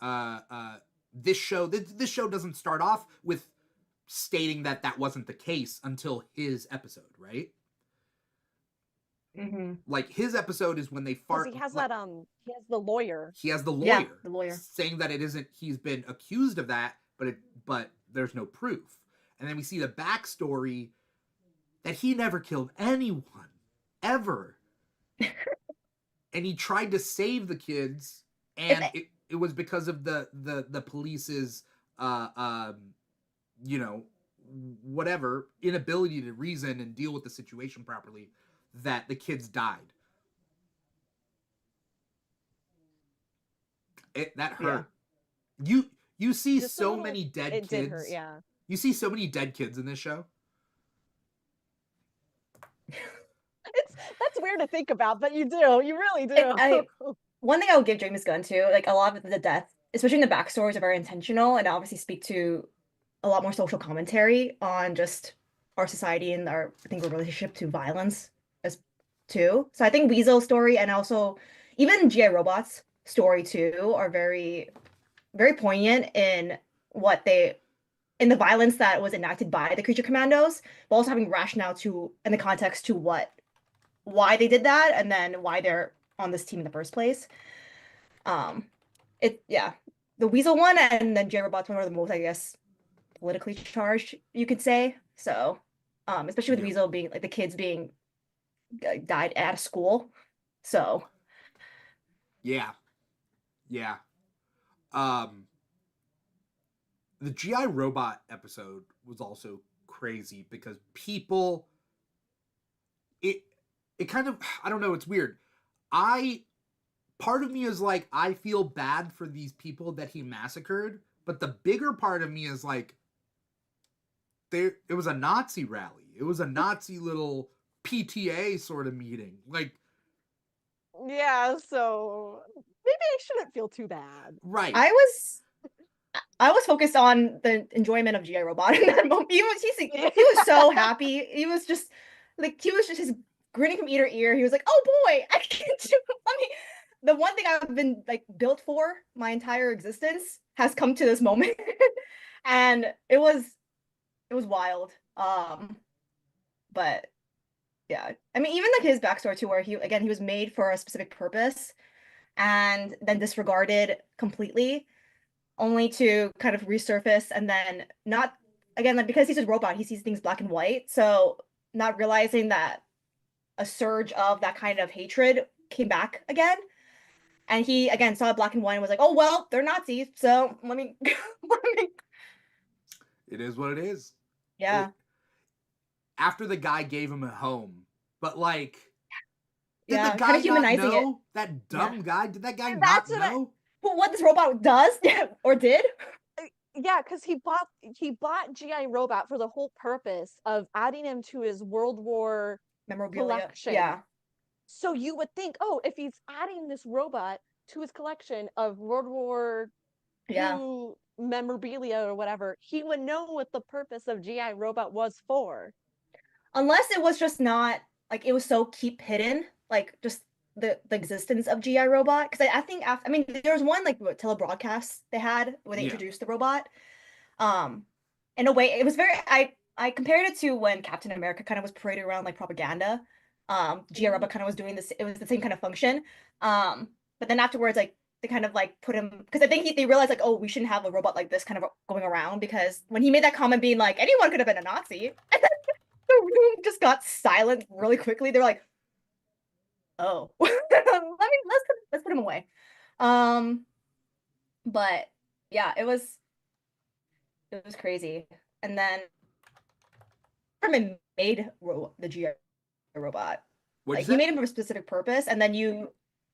this show, this show doesn't start off with stating that wasn't the case until his episode, right? Mm-hmm. Like his episode is when they Because fart. he has like, he has the lawyer. he has the Yeah, lawyer, the lawyer. saying that it isn't. He's been accused of that, but there's no proof. And then we see the backstory that he never killed anyone ever, and he tried to save the kids, If and it was because of the police's you know, whatever inability to reason and deal with the situation properly that the kids died. That hurt. You see Just a so little- many dead It kids. did hurt, yeah. You see so many dead kids in this show. That's weird to think about, but you do. You really do. One thing I would give James Gunn too, like a lot of the death, especially in the backstories, are very intentional and obviously speak to a lot more social commentary on just our society and our, I think, our relationship to violence as too. So I think Weasel's story and also even G.I. Robot's story too are very, very poignant in what they in the violence that was enacted by the creature commandos, but also having rationale to in the context to why they did that and then why they're on this team in the first place. The Weasel one and then J Robot's one are the most, I guess, politically charged, you could say. So, especially with Weasel being like the kids being died at a school. So, yeah. The GI Robot episode was also crazy because people it kind of, I don't know, it's weird. Part of me is like, I feel bad for these people that he massacred, but the bigger part of me is like, it was a Nazi rally. It was a Nazi little PTA sort of meeting. Like, yeah, so maybe I shouldn't feel too bad. Right. I was focused on the enjoyment of GI Robot in that moment. He was so happy. He was just his grinning from ear to ear. He was like, "Oh boy, I can do." I mean, the one thing I've been like built for my entire existence has come to this moment, and it was wild. But yeah, I mean, even like his backstory too, where he was made for a specific purpose, and then disregarded completely only to kind of resurface and then not again, like because he's a robot, he sees things black and white. So not realizing that a surge of that kind of hatred came back again. And he again saw black and white and was like, oh well, they're Nazis, so let me It is what it is. Yeah. After the guy gave him a home, but like, did Yeah, the guy kind of humanizing not know? it. That dumb guy? Did that guy That's not what know? What this robot does or did? Yeah, because he bought GI Robot for the whole purpose of adding him to his World War Memorabilia. collection. Yeah. So you would think, oh, if he's adding this robot to his collection of World War II memorabilia or whatever, he would know what the purpose of GI Robot was for. Unless it was just not like it was so keep hidden, like just the existence of GI Robot. Because I think after, I mean, there was one like telebroadcast they had where they introduced the robot. In a way, it was very. I compared it to when Captain America kind of was paraded around like propaganda. GI Robot kind of was doing this. It was the same kind of function. But then afterwards, like they kind of like put him because I think they realized like, oh, we shouldn't have a robot like this kind of going around because when he made that comment being like anyone could have been a Nazi, and then the room just got silent really quickly. They're like, oh, let's put him away. But yeah, it was crazy. And then government made the GI Robot. What'd Like you he say? made him for a specific purpose, and then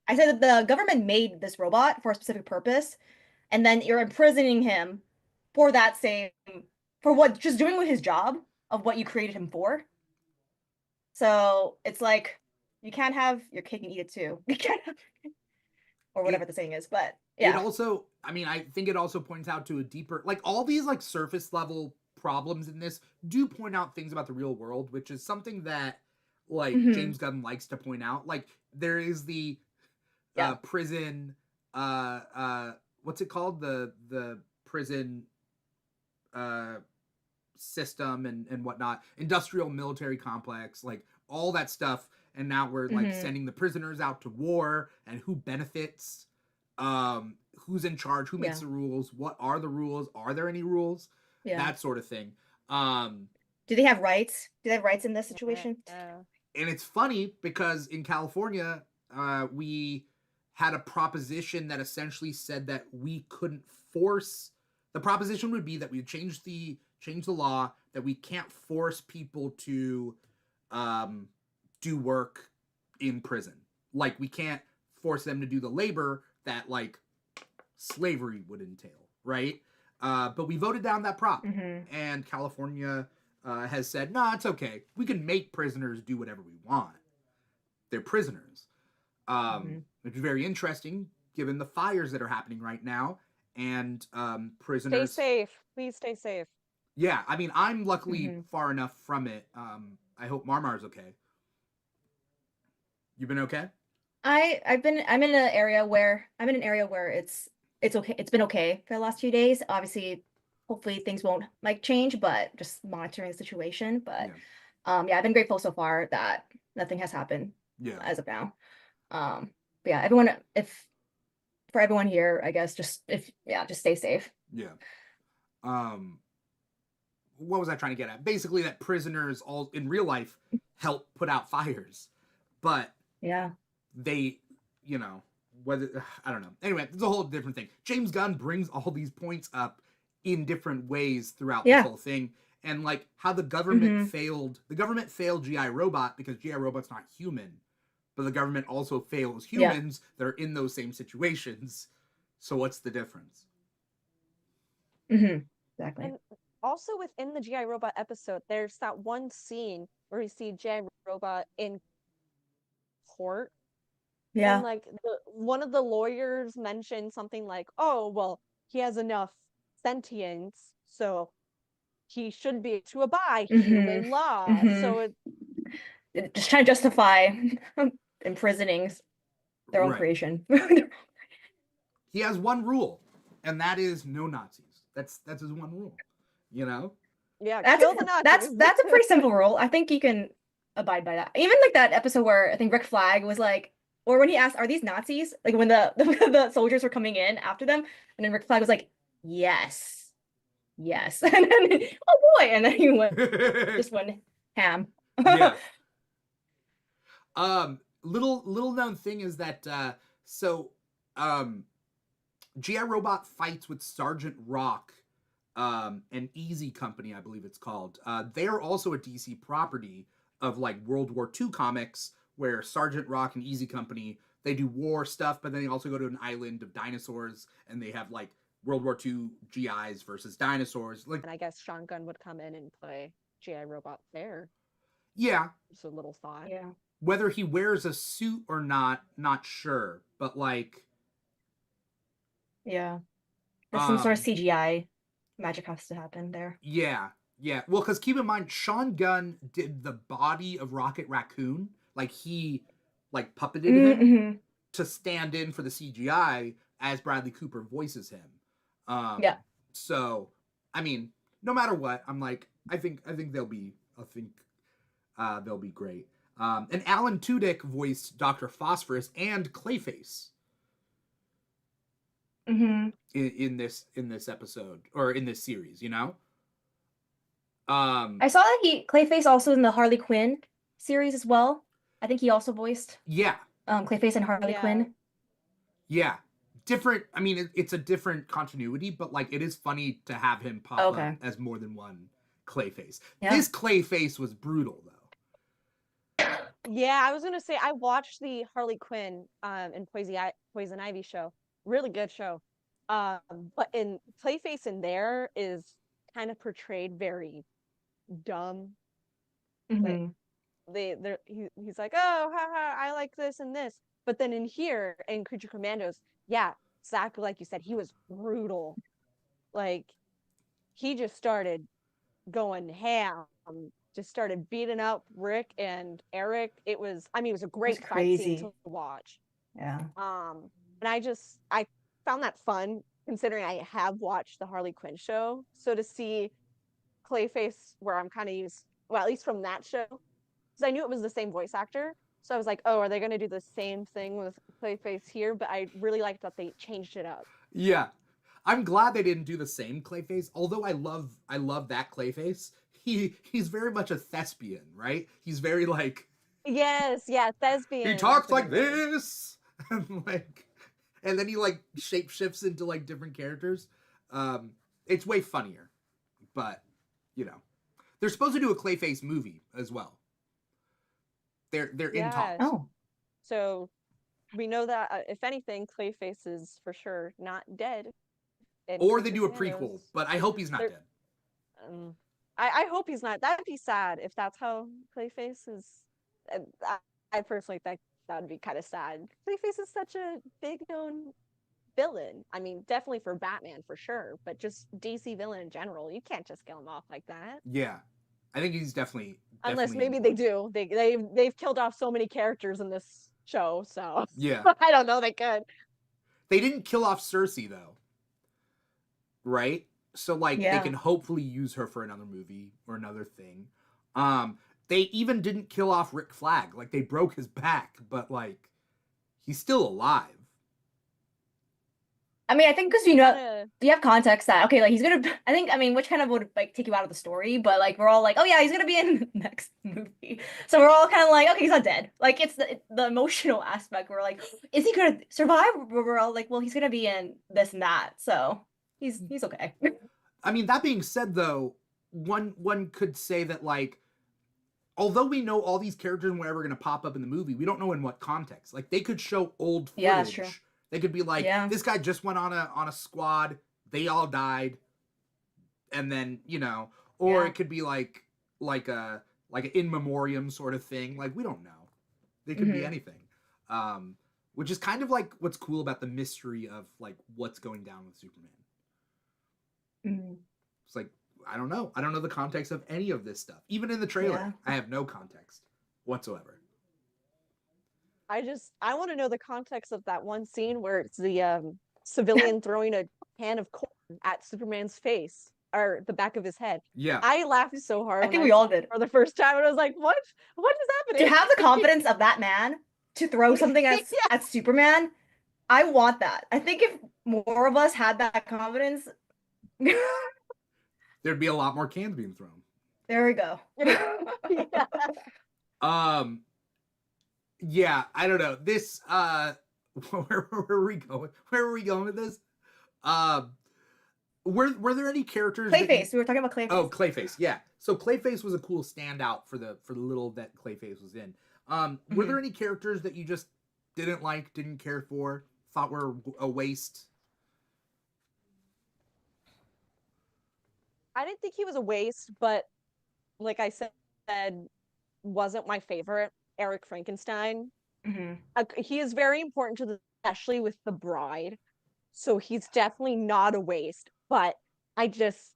I said that the government made this robot for a specific purpose, and then you're imprisoning him for that same for what just doing with his job of what you created him for. So it's like you can't have your cake and eat it too. You can't have, or whatever the saying is. But It yeah, also, I mean, I think it also points out to a deeper, like all these like surface level problems in this do point out things about the real world, which is something that like James Gunn likes to point out. Like there is the prison, what's it called? The prison system and whatnot, industrial military complex, like all that stuff. and now we're like sending the prisoners out to war, and who benefits, who's in charge, who makes the rules, what are the rules, are there any rules, that sort of thing. Do they have rights? Do they have rights in this situation? And it's funny because in California, we had a proposition that essentially said that we couldn't force. The proposition would be that we would change the law that we can't force people to do work in prison. Like, we can't force them to do the labor that like slavery would entail, right? But we voted down that prop, and California has said, nah, it's okay. We can make prisoners do whatever we want. They're prisoners. Which is very interesting given the fires that are happening right now, and prisoners. Stay safe. Please stay safe. Yeah, I mean, I'm luckily far enough from it. I hope Marmar's okay. You been okay? I'm in an area where it's okay. It's been okay for the last few days. Obviously, hopefully things won't like change, but just monitoring the situation. But I've been grateful so far that nothing has happened as of now. But yeah, for everyone here, I guess just stay safe. Yeah. What was I trying to get at? Basically, that prisoners all in real life help put out fires, but they, whether, I don't know. Anyway, it's a whole different thing. James Gunn brings all these points up in different ways throughout this whole thing, and like how the government failed. The government failed GI Robot because GI Robot's not human, but the government also fails humans that are in those same situations. So what's the difference? Exactly. And also within the GI Robot episode, there's that one scene where you see GI Robot in court. Yeah. And like one of the lawyers mentioned something like, oh, well, he has enough sentience, so he should be able to abide human law. So just trying to justify imprisoning their own creation. He has one rule, and that is no Nazis. That's his one rule. Yeah, kill the Nazis. That's a pretty simple rule. I think you can abide by that. Even like that episode where I think Rick Flag was like, or when he asked, "Are these Nazis?" Like when the soldiers were coming in after them, and then Rick Flag was like, "Yes, yes," and then oh boy, and then he just went ham. Little known thing is that GI Robot fights with Sergeant Rock, an Easy Company, I believe it's called. They're also a DC property of like World War II comics, where Sergeant Rock and Easy Company, they do war stuff, but then they also go to an island of dinosaurs, and they have like World War II GIs versus dinosaurs. Like, and I guess Sean Gunn would come in and play GI Robot there. Yeah. Just a little thought. Yeah. Whether he wears a suit or not sure, but like. Yeah. There's some sort of CGI magic has to happen there. Yeah. Well, because keep in mind, Sean Gunn did the body of Rocket Raccoon. Like, he, like, puppeted him to stand in for the CGI as Bradley Cooper voices him. So, I mean, no matter what, I'm like, I think they'll be great. And Alan Tudyk voiced Dr. Phosphorus and Clayface. In this episode, or in this series, I saw that Clayface also in the Harley Quinn series as well. I think he also voiced Clayface and Harley Quinn. Yeah, different. I mean, it's a different continuity, but like it is funny to have him pop up as more than one Clayface. This Clayface was brutal though. Yeah, I was gonna say I watched the Harley Quinn and Poison Ivy show. Really good show. But in Clayface in there is kind of portrayed very dumb. Like, he's like, oh, haha, I like this and this. But then in here, in Creature Commandos, exactly like you said, he was brutal. Like, he just started going ham. Just started beating up Rick and Eric. It was a great fight scene to watch. Yeah. And I found that fun, considering I have watched the Harley Quinn show. So to see Clayface, where I'm kind of used, well, at least from that show, because I knew it was the same voice actor. So I was like, oh, are they going to do the same thing with Clayface here? But I really liked that they changed it up. Yeah. I'm glad they didn't do the same Clayface, although I love that Clayface. He's very much a thespian, right? He's very like, Yes, yeah, thespian. he talks like this, and then he like shapeshifts into like different characters. It's way funnier, but you know, they're supposed to do a Clayface movie as well. They're in talks. Oh, So we know that if anything, Clayface is for sure not dead. Or they do a prequel, but I hope he's not dead. I hope he's not. That'd be sad if that's how Clayface is. I personally think that would be kind of sad. Clayface is such a big known villain. I mean, definitely for Batman for sure, but just DC villain in general. You can't just kill him off like that. Yeah, I think he's definitely unless maybe they do. They've killed off so many characters in this show, so yeah. I don't know. They could. They didn't kill off Cersei though, right? So like they can hopefully use her for another movie or another thing. They even didn't kill off Rick Flag. Like they broke his back, but like he's still alive. I mean, I think because you have context that okay, like he's gonna. I mean, which kind of would like take you out of the story, but like we're all like, oh yeah, he's gonna be in the next movie. So we're all kind of like, okay, he's not dead. Like it's the emotional aspect. We're like, is he gonna survive? We're all like, well, he's gonna be in this and that, so he's okay. I mean, that being said, though, one could say that like, although we know all these characters and whatever are gonna pop up in the movie, we don't know in what context. Like they could show old footage. Yeah, that's true. They could be like, this guy just went on a squad, they all died, and then or it could be like an in memoriam sort of thing. Like we don't know. They could be anything. Which is kind of like what's cool about the mystery of like what's going down with Superman. It's like I don't know the context of any of this stuff. Even in the trailer, I have no context whatsoever. I want to know the context of that one scene where it's the civilian throwing a can of corn at Superman's face or the back of his head. Yeah, I laughed so hard. I think we all did for the first time, and I was like, "What is happening?" To have the confidence of that man to throw something at Superman, I want that. I think if more of us had that confidence, there'd be a lot more cans being thrown. There we go. Yeah, I don't know. This where were we going? Where were we going with this? Were there any characters Clayface, we were talking about Clayface. Oh, Clayface, yeah. So Clayface was a cool standout for the little that Clayface was in. Were there any characters that you just didn't like, didn't care for, thought were a waste? I didn't think he was a waste, but like I said, wasn't my favorite. Eric Frankenstein. He is very important to especially with the bride. So he's definitely not a waste. But I just,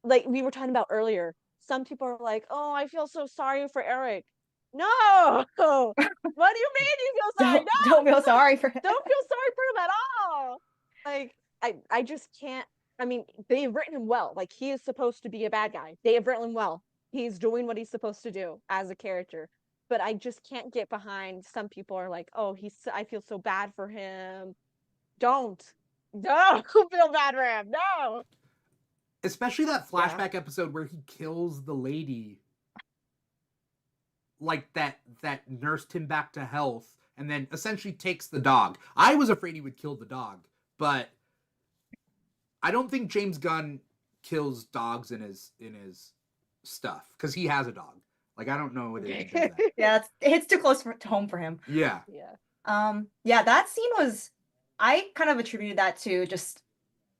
like we were talking about earlier, some people are like, oh, I feel so sorry for Eric. No! What do you mean you feel sorry? Don't feel sorry for him. Don't feel sorry for him at all. Like, I just can't. I mean, they've written him well. Like, he is supposed to be a bad guy. They have written him well. He's doing what he's supposed to do as a character. But I just can't get behind. Some people are like, oh, I feel so bad for him. Don't feel bad for him. No. Especially that flashback episode where he kills the lady. Like that nursed him back to health and then essentially takes the dog. I was afraid he would kill the dog, but I don't think James Gunn kills dogs in his stuff because he has a dog. Like I don't know what it is. Yeah, it hits too close to home for him. Yeah. Yeah, that scene was. I kind of attributed that to just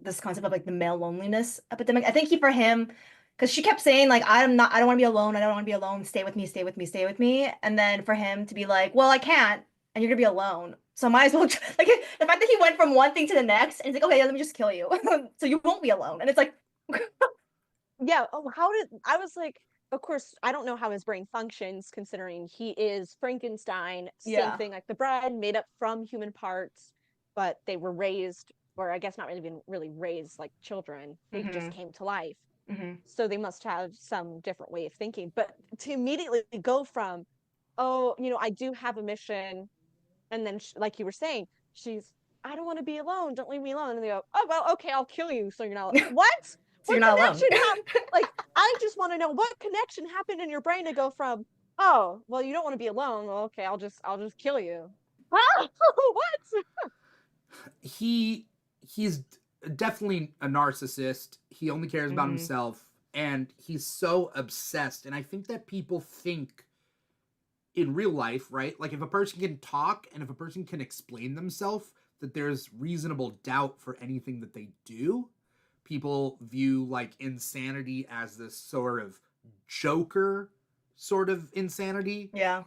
this concept of like the male loneliness epidemic. I think for him, because she kept saying like I don't want to be alone. I don't want to be alone. Stay with me. Stay with me. Stay with me. And then for him to be like, well, I can't, and you're gonna be alone. So I might as well like the fact that he went from one thing to the next, and he's like, okay, let me just kill you, so you won't be alone. And it's like, yeah. Oh, I was like, of course, I don't know how his brain functions, considering he is Frankenstein. Same thing, like the bride made up from human parts, but they were raised, or I guess not really been really raised like children. They just came to life. So they must have some different way of thinking. But to immediately go from, oh, I do have a mission. And then, like you were saying, I don't want to be alone. Don't leave me alone. And they go, oh, well, okay, I'll kill you. So you're not, what? So What you're not alone. connection like, I just want to know what connection happened in your brain to go from, oh, well, you don't want to be alone. Well, okay, I'll just kill you. What? He's definitely a narcissist. He only cares about himself, and he's so obsessed. And I think that people think in real life, right? Like if a person can talk and if a person can explain themselves, that there's reasonable doubt for anything that they do. People view like insanity as this sort of Joker sort of insanity. Yeah.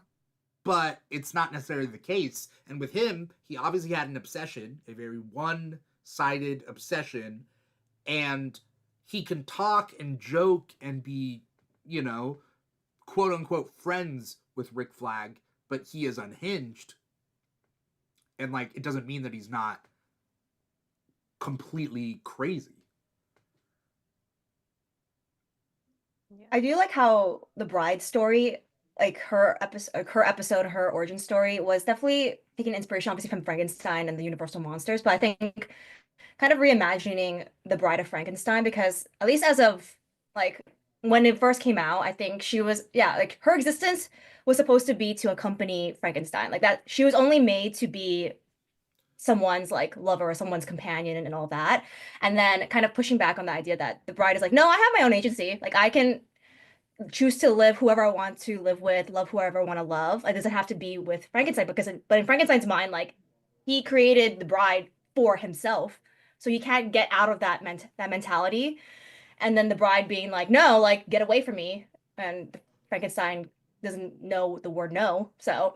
But it's not necessarily the case. And with him, he obviously had an obsession, a very one-sided obsession, and he can talk and joke and be, quote unquote friends with Rick Flag, but he is unhinged. And like it doesn't mean that he's not completely crazy. Yeah. I do like how the bride story, like her episode, her origin story was definitely taking inspiration obviously from Frankenstein and the Universal monsters, but I think kind of reimagining the Bride of Frankenstein, because at least as of like when it first came out, I think she was, like her existence was supposed to be to accompany Frankenstein, like that she was only made to be someone's like lover or someone's companion and all that. And then kind of pushing back on the idea that the bride is like, no, I have my own agency. Like I can choose to live whoever I want to live with, love whoever I want to love. It doesn't have to be with Frankenstein but in Frankenstein's mind, like he created the bride for himself. So he can't get out of that mentality. And then the bride being like, no, like get away from me. And Frankenstein doesn't know the word no. So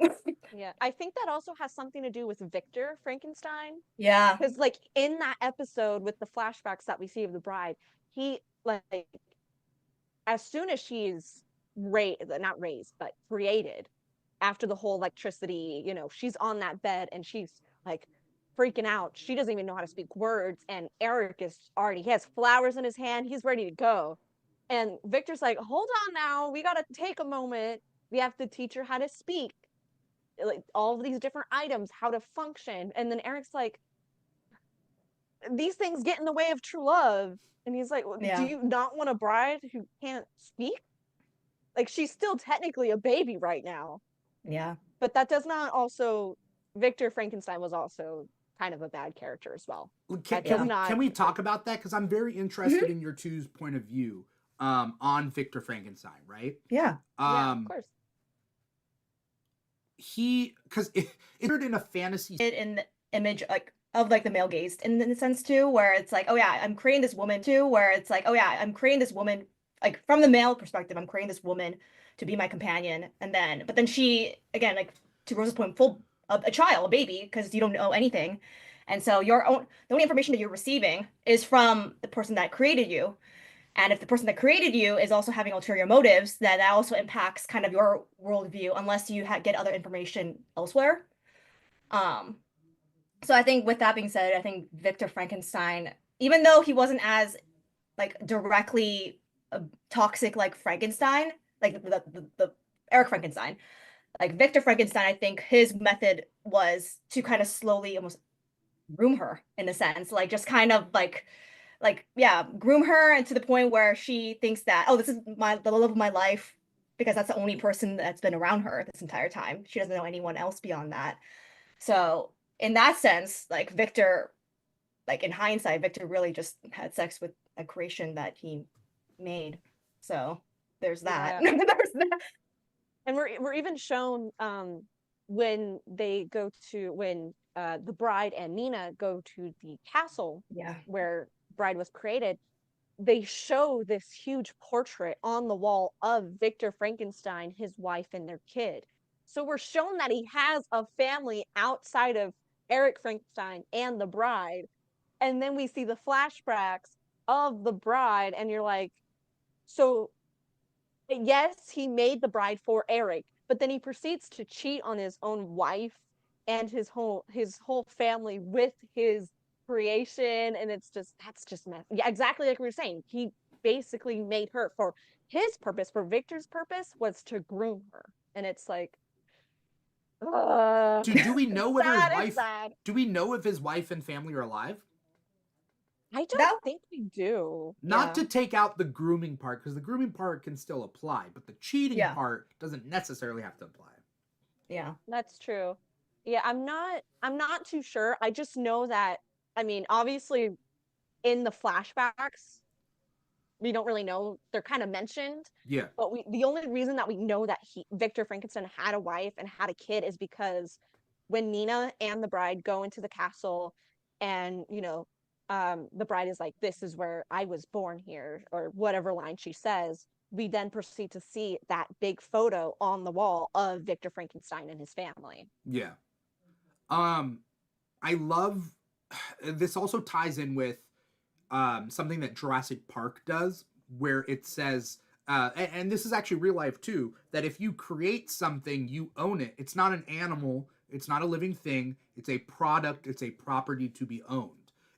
yeah, I think that also has something to do with Victor Frankenstein. Yeah. Because like in that episode with the flashbacks that we see of the bride, he like as soon as she's not raised, but created after the whole electricity, she's on that bed and she's like freaking out. She doesn't even know how to speak words. And Eric he has flowers in his hand. He's ready to go. And Victor's like, hold on now. We got to take a moment. We have to teach her how to speak, like all of these different items, how to function. And then Eric's like, these things get in the way of true love. And he's like, well, do you not want a bride who can't speak? Like she's still technically a baby right now. Yeah. But that does not also, Victor Frankenstein was also kind of a bad character as well. Can we talk about that? Because I'm very interested in your two's point of view on Victor Frankenstein, right? Yeah. Yeah, of course. Because it's in a fantasy. In the image of the male gaze in the sense too, where it's like, oh yeah, I'm creating this woman too, where it's like, oh yeah, I'm creating this woman, like from the male perspective, I'm creating this woman to be my companion. But then she, again, like to Rosa's point, a child, a baby, because you don't know anything. And so the only information that you're receiving is from the person that created you. And if the person that created you is also having ulterior motives, then that also impacts kind of your worldview, unless you get other information elsewhere. So I think with that being said, I think Victor Frankenstein, even though he wasn't as like directly toxic like Frankenstein, like the Eric Frankenstein, like Victor Frankenstein, I think his method was to kind of slowly almost groom her in a sense, like just kind of groom her, and to the point where she thinks that, oh, this is the love of my life, because that's the only person that's been around her this entire time. She doesn't know anyone else beyond that. So in that sense, like Victor, like in hindsight, Victor really just had sex with a creation that he made. So there's that. Yeah. There's that. And we're even shown when the bride and Nina go to the castle where bride was created, they show this huge portrait on the wall of Victor Frankenstein, his wife, and their kid. So we're shown that he has a family outside of Eric Frankenstein and the bride. And then we see the flashbacks of the bride, and you're like, so yes, he made the bride for Eric, but then he proceeds to cheat on his own wife and his whole family with his creation. And that's just mess. Yeah, exactly like we were saying. He basically made her for his purpose, for Victor's purpose, was to groom her. And it's like, Do we know whether his Sad, it's wife? sad. Do we know if his wife and family are alive? I don't That- think we do. Not Yeah. to take out the grooming part, because the grooming part can still apply, but the cheating Yeah. part doesn't necessarily have to apply. Yeah. That's true. Yeah, I'm not too sure. I just know that, I mean, obviously in the flashbacks, we don't really know. They're kind of mentioned, Yeah. but the only reason that we know that Victor Frankenstein had a wife and had a kid is because when Nina and the bride go into the castle and, the bride is like, this is where I was born here, or whatever line she says, we then proceed to see that big photo on the wall of Victor Frankenstein and his family. Yeah. I love this. Also ties in with something that Jurassic Park does, where it says, and this is actually real life too, that if you create something, you own it. It's not an animal. It's not a living thing. It's a product. It's a property to be owned.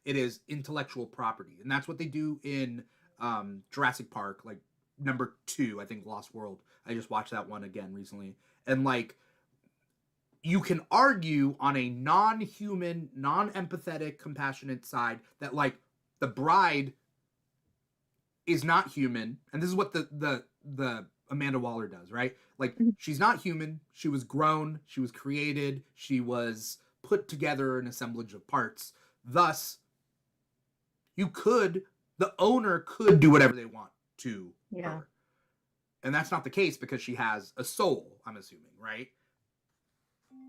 It is intellectual property, and that's what they do in Jurassic Park, like number 2, I think, Lost World. I just watched that one again recently, and like, you can argue on a non-human, non-empathetic, compassionate side that like the bride is not human, and this is what the Amanda Waller does, right? Like, she's not human. She was grown. She was created. She was put together an assemblage of parts. Thus, the owner could do whatever they want to her. And that's not the case because she has a soul, I'm assuming, right?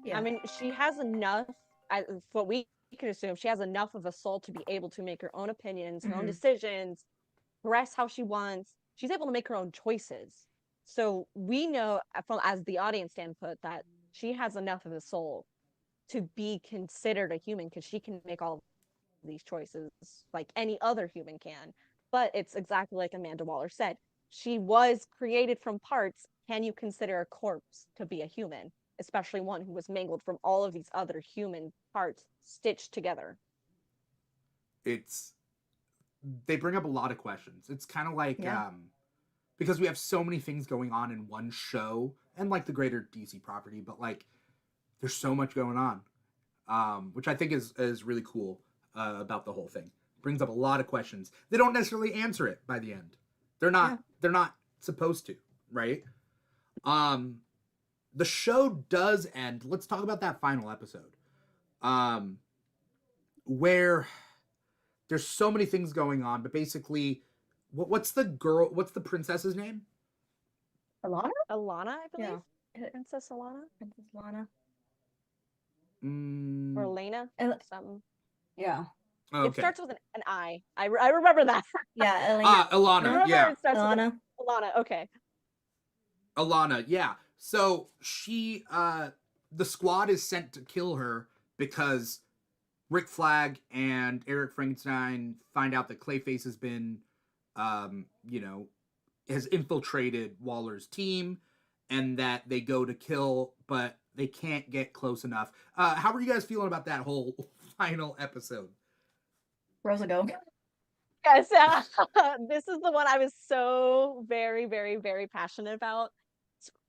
Yeah. I mean, she has enough, what we can assume, she has enough of a soul to be able to make her own opinions, her own decisions, dress how she wants. She's able to make her own choices. So we know, as the audience standpoint, that she has enough of a soul to be considered a human, because she can make all of these choices like any other human can. But it's exactly like Amanda Waller said. She was created from parts. Can you consider a corpse to be a human? Especially one who was mangled from all of these other human parts stitched together. They bring up a lot of questions. It's kind of like, because we have so many things going on in one show and like the greater DC property, but like there's so much going on, which I think is really cool about the whole thing. Brings up a lot of questions. They don't necessarily answer it by the end. They're not supposed to, right? The show does end. Let's talk about that final episode, where there's so many things going on, but basically, what's the princess's name? Alana, I believe. Yeah. Princess Alana. Or Elena. Something. Yeah. Oh, okay. It starts with an I. I remember that. Yeah, Elena. Alana. Yeah. Alana. Alana. Okay. Alana. Yeah. So she, the squad is sent to kill her because Rick Flag and Eric Frankenstein find out that Clayface has been, has infiltrated Waller's team, and that they go to kill, but they can't get close enough. How are you guys feeling about that whole final episode? Rosa, go. Yes, this is the one I was so very, very, very passionate about.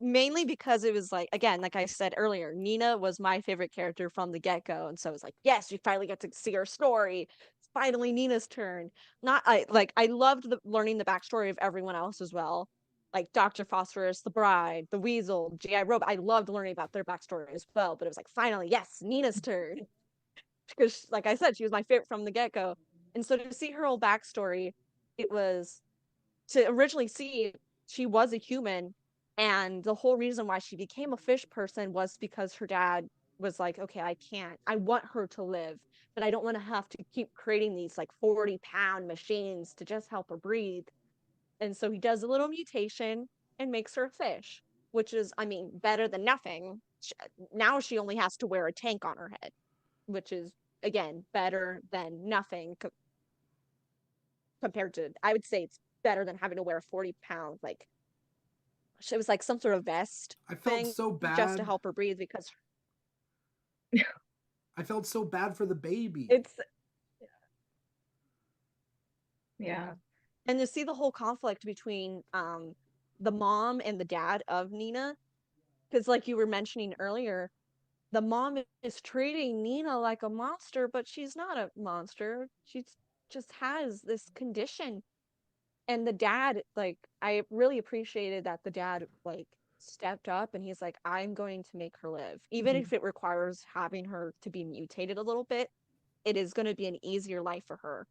Mainly because it was like, again, like I said earlier, Nina was my favorite character from the get-go, and so it was like, yes, we finally get to see her story. It's finally Nina's turn. I loved learning the backstory of everyone else as well, like Dr. Phosphorus, the bride, the Weasel, G.I. Robot. I loved learning about their backstory as well, but it was like, finally, yes, Nina's turn. Because, like I said, she was my favorite from the get-go. And so to see her whole backstory, it was to originally see she was a human, and the whole reason why she became a fish person was because her dad was like, okay, I want her to live, but I don't want to have to keep creating these like 40-pound machines to just help her breathe. And so he does a little mutation and makes her a fish, which is, I mean, better than nothing. Now she only has to wear a tank on her head, which is, again, better than nothing compared to, I would say it's better than having to wear a 40-pound, like, it was like some sort of vest. I felt so bad just to help her breathe, because I felt so bad for the baby. it's Yeah. And to see the whole conflict between the mom and the dad of Nina, because like you were mentioning earlier, the mom is treating Nina like a monster, but she's not a monster. She's just has this condition. And the dad, like, I really appreciated that the dad, like, stepped up and he's like, I'm going to make her live. Even Mhm. if it requires having her to be mutated a little bit, it is going to be an easier life for her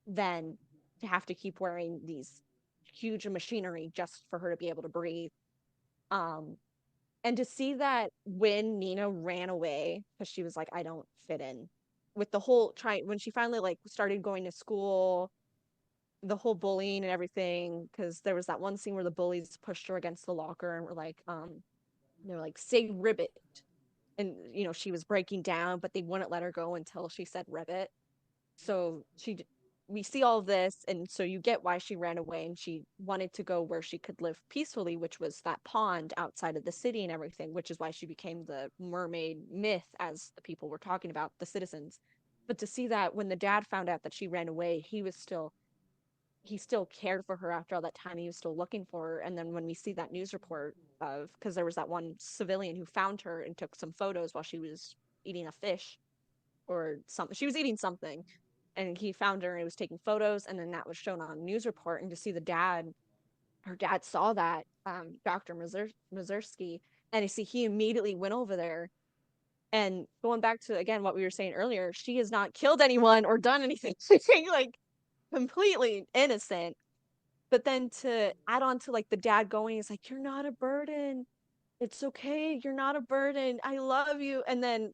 than to have to keep wearing these huge machinery just for her to be able to breathe. Um, and to see that when Nina ran away, because she was like, I don't fit in with the whole try when she finally like started going to school, the whole bullying and everything, because there was that one scene where the bullies pushed her against the locker and were like, they're like, say ribbit. And she was breaking down, but they wouldn't let her go until she said ribbit. So we see all of this, and so you get why she ran away, and she wanted to go where she could live peacefully, which was that pond outside of the city and everything, which is why she became the mermaid myth, as the people were talking about, the citizens. But to see that when the dad found out that she ran away, he still cared for her after all that time. He was still looking for her. And then when we see that news report of, because there was that one civilian who found her and took some photos while she was eating a fish or something, she was eating something, and he found her and was taking photos, and then that was shown on a news report. And to see her dad saw that, Dr. Mazursky, and you see he immediately went over there. And going back to again what we were saying earlier, she has not killed anyone or done anything like completely innocent. But then to add on to like the dad going, is like, you're not a burden, it's okay, you're not a burden, I love you. And then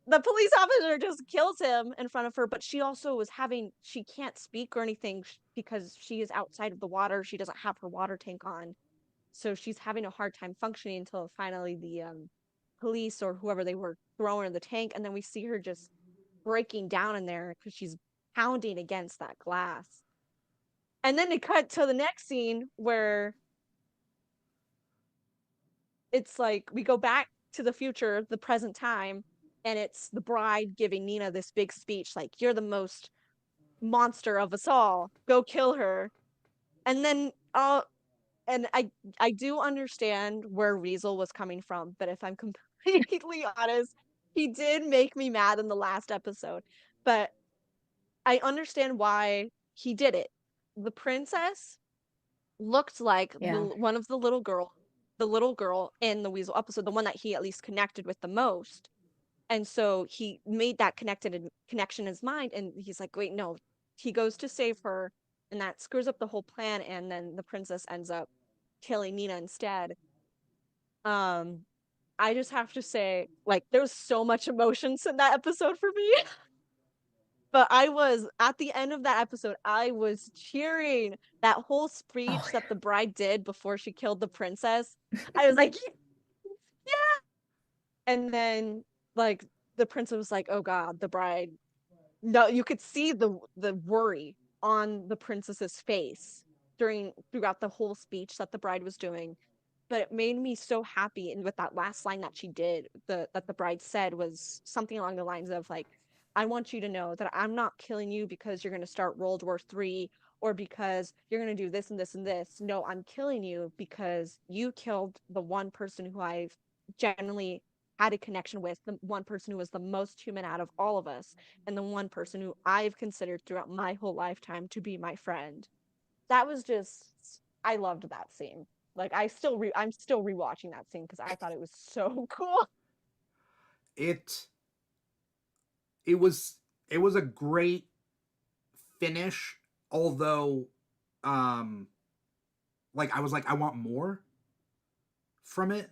the police officer just kills him in front of her, but she can't speak or anything because she is outside of the water. She doesn't have her water tank on. So she's having a hard time functioning until finally the police or whoever they were throwing her in the tank. And then we see her just breaking down in there because she's pounding against that glass. And then they cut to the next scene where it's like we go back to the future, the present time, and it's the bride giving Nina this big speech like, you're the most monster of us all, go kill her. And then and I do understand where Riesel was coming from, but if I'm completely honest, he did make me mad in the last episode. But I understand why he did it. The princess looked like Yeah. one of the little girl in the Weasel episode, the one that he at least connected with the most. And so he made that connection in his mind, and he's like, wait, no. He goes to save her, and that screws up the whole plan, and then the princess ends up killing Nina instead. Um, I just have to say, like, there was so much emotions in that episode for me. But I was at the end of that episode, I was cheering. That whole Oh speech that the bride did before she killed the princess, I was like, yeah. And then like the princess was like, oh God, the bride. No, you could see the worry on the princess's face throughout the whole speech that the bride was doing. But it made me so happy. And with that last line that she did, that the bride said was something along the lines of like, I want you to know that I'm not killing you because you're going to start World War III or because you're going to do this and this and this. No, I'm killing you because you killed the one person who I've generally had a connection with, the one person who was the most human out of all of us, and the one person who I've considered throughout my whole lifetime to be my friend. That was just, I loved that scene. Like I'm still rewatching that scene because I thought it was so cool. It it was it was a great finish, although like I was like, I want more from it.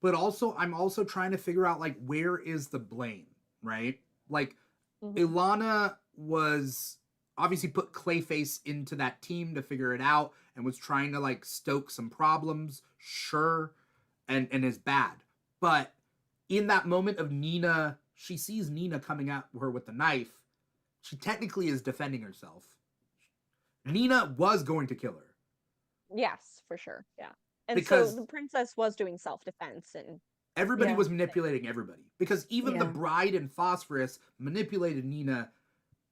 But also I'm also trying to figure out like where is the blame, right? Like Mm-hmm. Ilana was obviously put Clayface into that team to figure it out and was trying to like stoke some problems, sure, and is bad. But in that moment of Nina, she sees Nina coming at her with the knife. She technically is defending herself. Nina was going to kill her Yes, for sure. Yeah. And so because the princess was doing self-defense and everybody yeah. was manipulating everybody. Because even the Yeah. bride and Phosphorus manipulated Nina.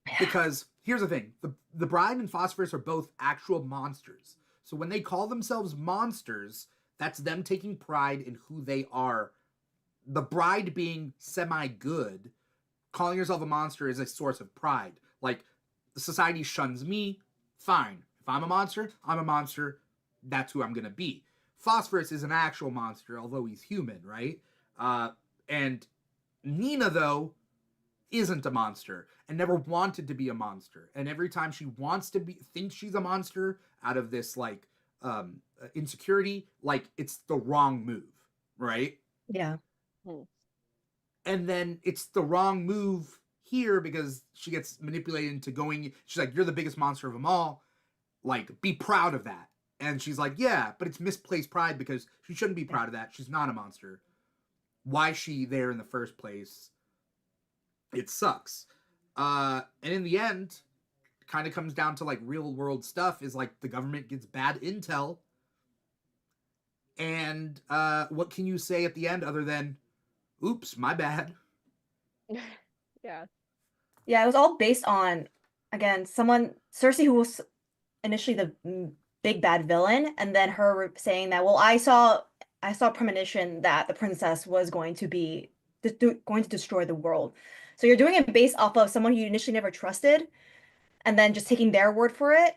Yeah. Because here's the thing, the bride and Phosphorus are both actual monsters. So when they call themselves monsters, that's them taking pride in who they are the bride being semi-good, calling yourself a monster is a source of pride. Like, society shuns me, fine. If I'm a monster, I'm a monster. That's who I'm going to be. Phosphorus is an actual monster, although he's human, right? And Nina, though, isn't a monster and never wanted to be a monster. And every time she wants to be, thinks she's a monster out of this, like, insecurity, like, it's the wrong move, right? Yeah. And then it's the wrong move here because she gets manipulated into going, she's like, you're the biggest monster of them all. Like, be proud of that. And she's like, yeah, but it's misplaced pride because she shouldn't be proud of that. She's not a monster. Why is she there in the first place? It sucks. And in the end, it kind of comes down to like real world stuff is like the government gets bad intel. And what can you say at the end other than, oops, my bad? Yeah. Yeah, it was all based on, again, Cersei, who was initially the big bad villain, and then her saying that, well, I saw a premonition that the princess was going to be going to destroy the world. So you're doing it based off of someone you initially never trusted, and then just taking their word for it.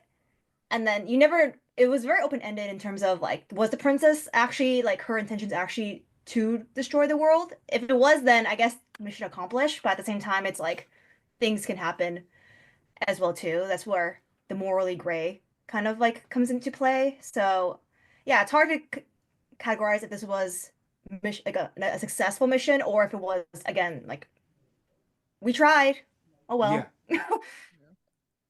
And then it was very open-ended in terms of like, was the princess actually like her intentions actually to destroy the world? If it was, then I guess mission accomplished. But at the same time, it's like things can happen as well too. That's where the morally gray kind of like comes into play. So yeah, it's hard to categorize if this was like a successful mission or if it was again like we tried. Oh well. Yeah.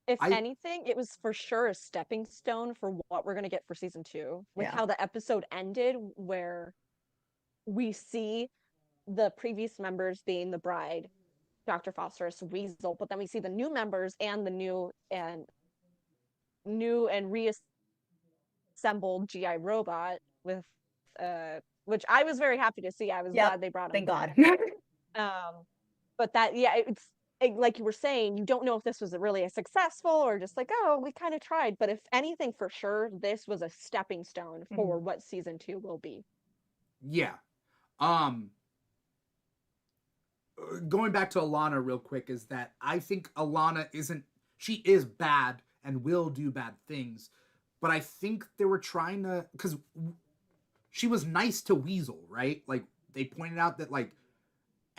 If anything, it was for sure a stepping stone for what we're going to get for season 2 with how the episode ended, where we see the previous members being the bride, Dr. Phosphorus, Weasel, but then we see the new members and the new and reassembled GI robot with which I was very happy to see. I was glad they brought him. Thank God. But that, yeah, like you were saying, you don't know if this was really a successful or just like, oh, we kind of tried. But if anything, for sure, this was a stepping stone for what season 2 will be. Yeah. Going back to Alana real quick is that I think Alana she is bad and will do bad things, but I think they were trying to, because she was nice to Weasel, right? Like, they pointed out that, like,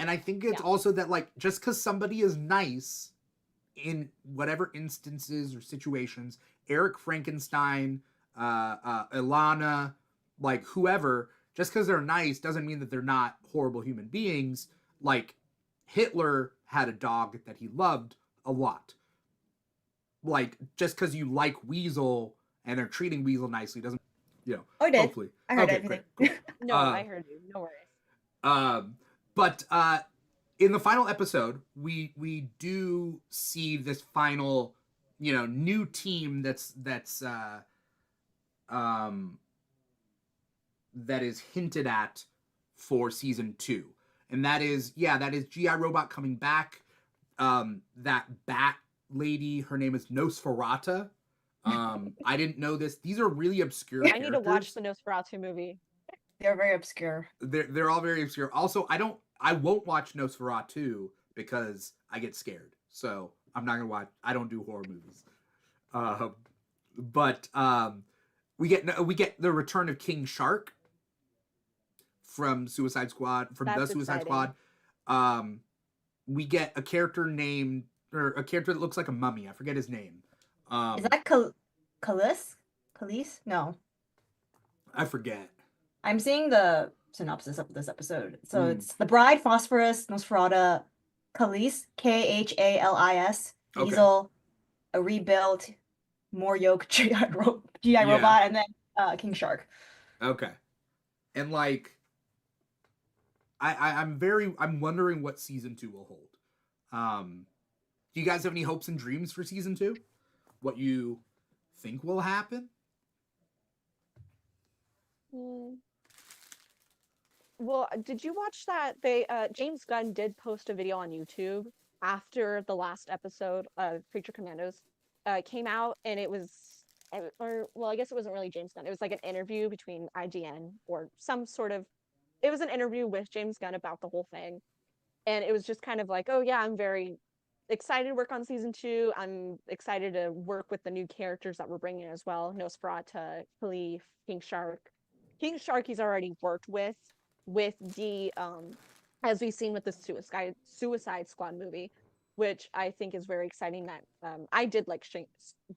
and I think it's also that, like, just because somebody is nice in whatever instances or situations, Eric Frankenstein, Ilana, like, whoever, just because they're nice doesn't mean that they're not horrible human beings. Like, Hitler had a dog that he loved a lot. Like, just because you like Weasel and they're treating Weasel nicely doesn't, Oh, I did. Hopefully. I heard everything. Cool. No, I heard you. No worries. But in the final episode, we do see this final, new team that is hinted at for season 2, and that is GI Robot coming back. That bat lady, her name is Nosferatu. I didn't know this. These are really obscure characters. I need to watch the Nosferatu movie. They're very obscure. They're all very obscure. Also, I won't watch Nosferatu because I get scared. So I'm not gonna watch. I don't do horror movies. But we get the return of King Shark from Suicide Squad, That's Suicide exciting. Squad. We get a character that looks like a mummy. I forget his name. Is that Khalees? No. I forget. I'm seeing the synopsis of this episode. So it's the bride, Phosphorus, Nosferatu, Khalees, Khalis, Weasel, a rebuilt, more yoked GI robot, and then King Shark. Okay. And like, I'm wondering what season 2 will hold. Do you guys have any hopes and dreams for season 2? What you think will happen? Well, did you watch that? James Gunn did post a video on YouTube after the last episode of Creature Commandos came out, and it was, I guess it wasn't really James Gunn. It was like an interview between IGN or some sort of it was an interview with James Gunn about the whole thing, and it was just kind of like, oh yeah, I'm very excited to work on season 2. I'm excited to work with the new characters that we're bringing as well. Nosferatu, Khalif, King Shark. King Shark he's already worked with the as we've seen with the Suicide Squad movie, which I think is very exciting. That I did like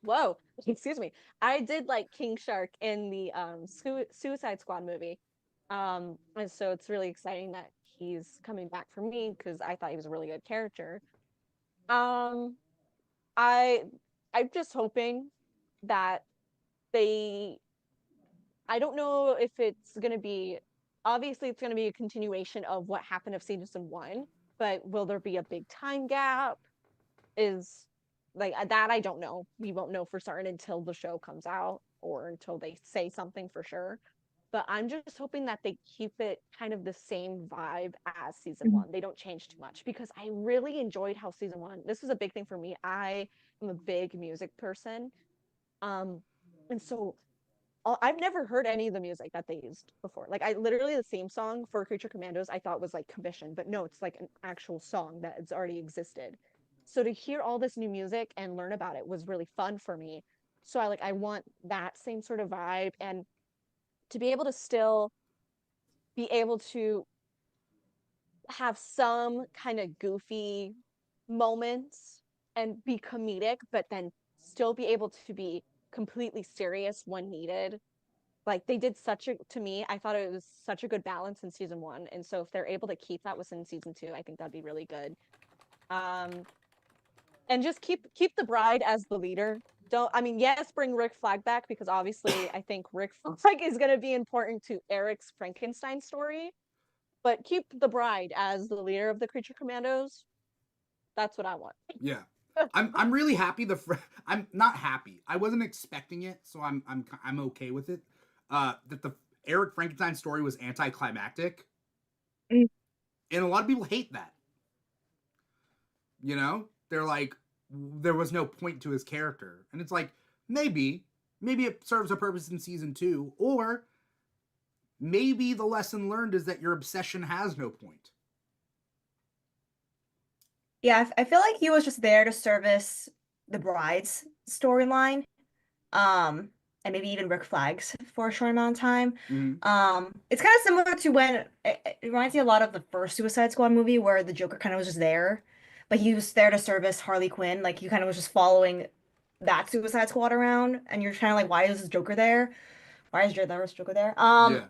whoa, excuse me, I did like King Shark in the Suicide Squad movie, and so it's really exciting that he's coming back for me because I thought he was a really good character. Um, I I'm just hoping that they I don't know if it's gonna be obviously it's gonna be a continuation of what happened of season 1, but will there be a big time gap? Is like that I don't know. We won't know for certain until the show comes out or until they say something for sure. But I'm just hoping that they keep it kind of the same vibe as season Mhm. 1. They don't change too much because I really enjoyed how season 1. This was a big thing for me. I am a big music person. Um and so I've never heard any of the music that they used before. Like I literally the theme song for Creature Commandos I thought was like commissioned, but no, it's like an actual song that has already existed. So to hear all this new music and learn about it was really fun for me. So I want that same sort of vibe and to be able to still be able to have some kind of goofy moments and be comedic, but then still be able to be completely serious when needed. Like they did such a to me, I thought it was such a good balance in season 1. And so if they're able to keep that within season 2, I think that'd be really good. Um and just keep the bride as the leader. Don't I mean, yes, bring Rick Flag back because obviously I think Rick Flag is gonna be important to Eric's Frankenstein story. But keep the bride as the leader of the Creature Commandos. That's what I want. Yeah. I'm really happy I'm not happy. I wasn't expecting it, so I'm okay with it. That the Eric Frankenstein story was anticlimactic. Mm. And a lot of people hate that. You know? They're like there was no point to his character. And it's like maybe it serves a purpose in season 2 or maybe the lesson learned is that your obsession has no point. Yeah, I feel like he was just there to service the bride's storyline. Um, and maybe even Rick Flags for a short amount of time. Mm-hmm. It's kind of similar to when it reminds me a lot of the first Suicide Squad movie where the Joker kind of was just there, but he was there to service Harley Quinn. Like he kind of was just following that Suicide Squad around, and you're kind of like, why is this Joker there? Why is Joker there? Yeah.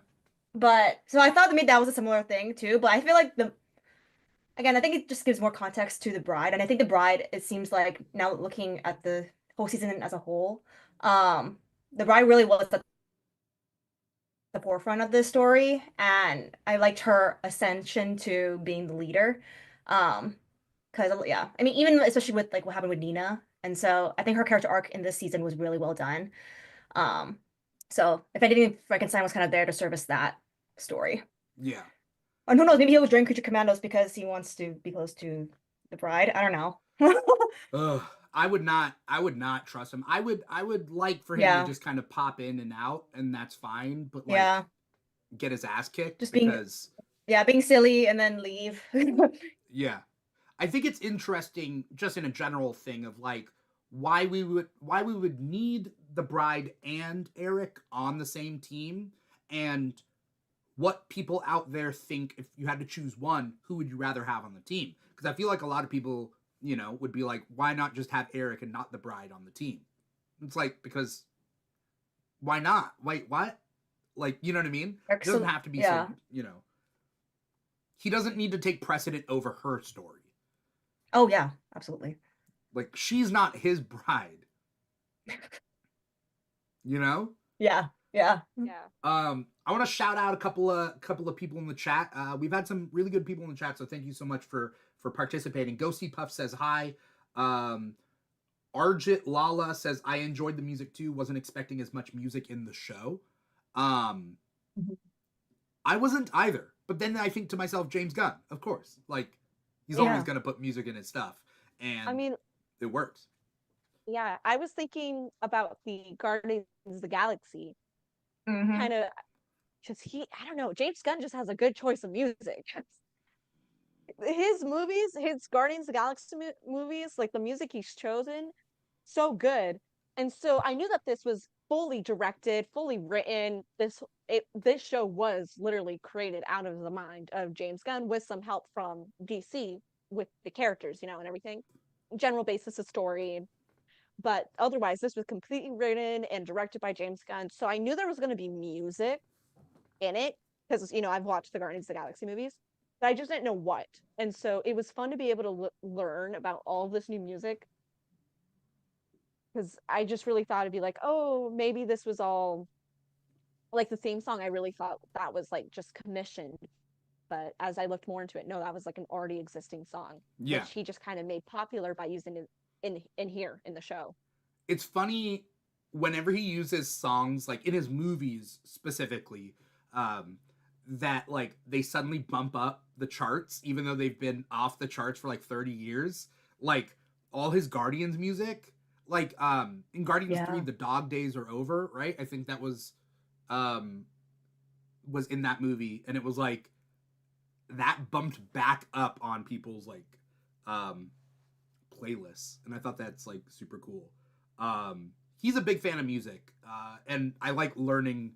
But so I thought maybe that was a similar thing too. But I feel like I think it just gives more context to the bride, and I think the bride, it seems like now looking at the whole season as a whole, the bride really was the forefront of this story, and I liked her ascension to being the leader. Because yeah, I mean, even especially with like what happened with Nina, and so I think her character arc in this season was really well done. Um, so if anything, Frankenstein was kind of there to service that story. Yeah. Or who knows, maybe he was joining Creature Commandos because he wants to be close to the bride. I don't know. Ugh, I would not trust him. I would like for him to Yeah, just kind of pop in and out and that's fine, but like yeah, get his ass kicked just being because yeah, being silly and then leave. yeah. I think it's interesting just in a general thing of like why we would need the bride and Eric on the same team and what people out there think if you had to choose one, who would you rather have on the team? Because I feel like a lot of people, would be like, why not just have Eric and not the bride on the team? It's like, because why not? Wait, what? Like, you know what I mean? It doesn't have to be so, Yeah. he doesn't need to take precedent over her story. Oh yeah, absolutely. Like, she's not his bride, you know? Yeah, yeah. Yeah. I want to shout out a couple of people in the chat. We've had some really good people in the chat, so thank you so much for participating. Ghosty Puff says hi. Arjit Lala says I enjoyed the music too. Wasn't expecting as much music in the show. Mhm. I wasn't either. But then I think to myself, James Gunn, of course, like he's always Yeah. gonna put music in his stuff, and I mean, it works. yeah, I was thinking about the Guardians of the Galaxy Hmm. kind of Because I don't know, James Gunn just has a good choice of music. His movies, his Guardians of the Galaxy movies, like the music he's chosen, so good. And so I knew that this was fully directed, fully written. This show was literally created out of the mind of James Gunn with some help from DC with the characters, and everything. General basis of story. But otherwise, this was completely written and directed by James Gunn. So I knew there was going to be music in it because, I've watched the Guardians of the Galaxy movies, but I just didn't know what. And so it was fun to be able to learn about all this new music, because I just really thought it'd be like, oh, maybe this was all like the theme song. I really thought that was like just commissioned. But as I looked more into it, no, that was like an already existing song, which he just kind of made popular by using it in here in the show. It's funny whenever he uses songs, like in his movies specifically, that like they suddenly bump up the charts, even though they've been off the charts for like 30 years. Like all his Guardians music, like in Guardians 3, The Dog Days Are Over, right? I think that was in that movie, and it was like that bumped back up on people's like playlists, and I thought that's like super cool. He's a big fan of music, and I like learning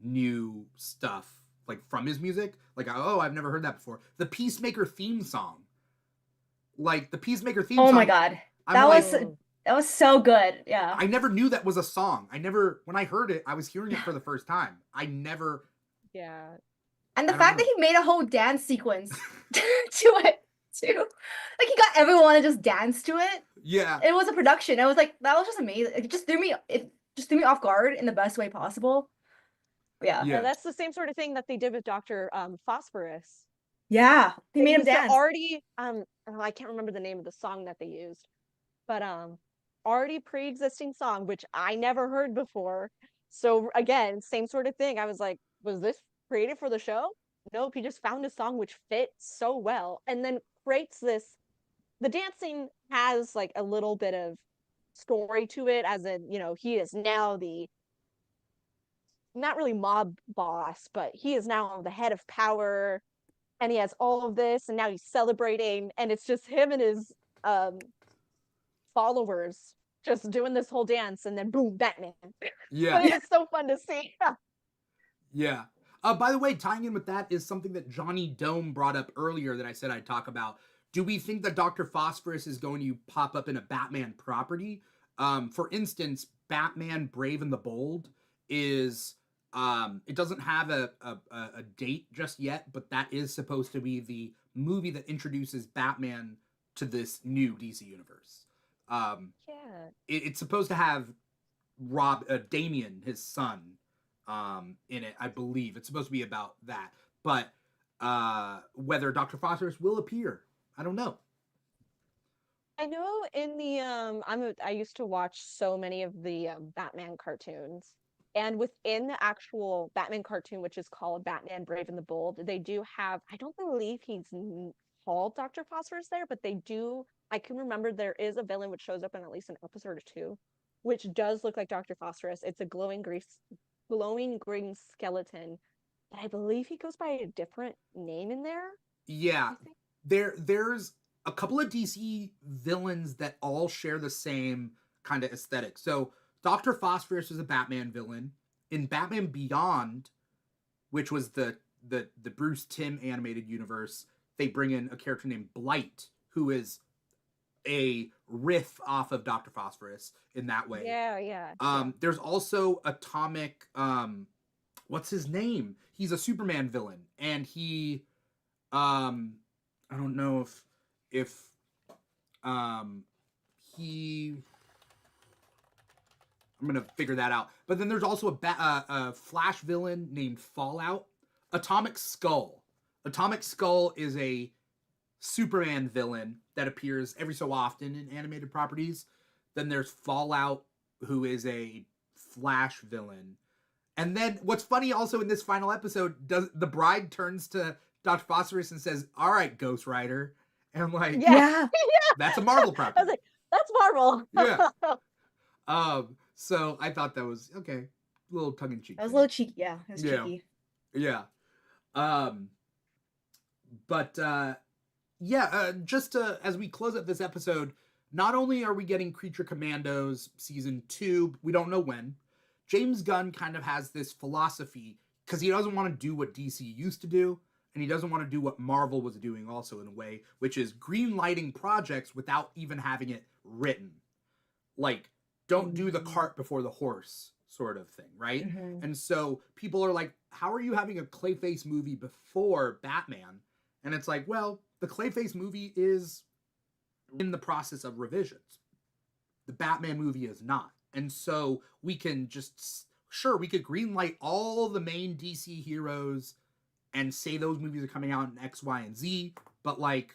new stuff like from his music. Like, oh, I've never heard that before. The Peacemaker theme song, like the Peacemaker theme song. Oh my god, that was so good. Yeah, I never knew that was a song. When I heard it, I was hearing it for the first time. I never. Yeah. And the fact that he made a whole dance sequence to it too, like he got everyone to just dance to it. Yeah, it was a production. I was like, that was just amazing. It just threw me off guard in the best way possible. Yeah, that's the same sort of thing that they did with Dr. Phosphorus. Yeah, they made him dance. Already, I can't remember the name of the song that they used, but already pre-existing song, which I never heard before. So again, same sort of thing. I was like, was this created for the show? Nope, he just found a song which fit so well, and then creates this. The dancing has like a little bit of story to it, as in, he is now the, not really mob boss, but he is now the head of power, and he has all of this, and now he's celebrating, and it's just him and his followers just doing this whole dance, and then boom, Batman. Yeah. But it's so fun to see. Yeah. By the way, tying in with that is something that Johnny Dome brought up earlier that I said I'd talk about. Do we think that Dr. Phosphorus is going to pop up in a Batman property? For instance, Batman Brave and the Bold is, it doesn't have a date just yet, but that is supposed to be the movie that introduces Batman to this new DC universe. It's supposed to have Damian, his son, in it, I believe. It's supposed to be about that. But whether Dr. Phosphorus will appear, I don't know. I know in the I used to watch so many of the Batman cartoons, and within the actual Batman cartoon, which is called Batman Brave and the Bold, they do have, I don't believe he's called Dr. Phosphorus there, but they do, I can remember there is a villain which shows up in at least an episode or two, which does look like Dr. Phosphorus. It's a glowing green skeleton, but I believe he goes by a different name in there. Yeah, there's a couple of DC villains that all share the same kind of aesthetic. So Dr. Phosphorus is a Batman villain. In Batman Beyond, which was the Bruce Timm animated universe, they bring in a character named Blight, who is a riff off of Dr. Phosphorus in that way. Yeah. There's also Atomic, what's his name? He's a Superman villain, and he, I don't know if he, I'm gonna figure that out. But then there's also a Flash villain named Fallout. Atomic Skull. Atomic Skull is a Superman villain that appears every so often in animated properties. Then there's Fallout, who is a Flash villain. And then what's funny also in this final episode, the bride turns to Dr. Phosphorus and says, "All right, Ghost Rider." And I'm like, yeah. That's a Marvel property. I was like, that's Marvel. Yeah. So I thought that was okay. A little tongue in cheek. That was a little cheeky. Yeah, it was cheeky. Yeah. Um, but just as we close up this episode, not only are we getting Creature Commandos season 2, we don't know when. James Gunn kind of has this philosophy because he doesn't want to do what DC used to do, and he doesn't want to do what Marvel was doing also in a way, which is green lighting projects without even having it written. Like, don't do the cart before the horse sort of thing, right? Mhm. And so people are like, how are you having a Clayface movie before Batman? And it's like, well, the Clayface movie is in the process of revisions. The Batman movie is not. And so we can just, sure, we could greenlight all the main DC heroes and say those movies are coming out in X, Y, and Z, but let's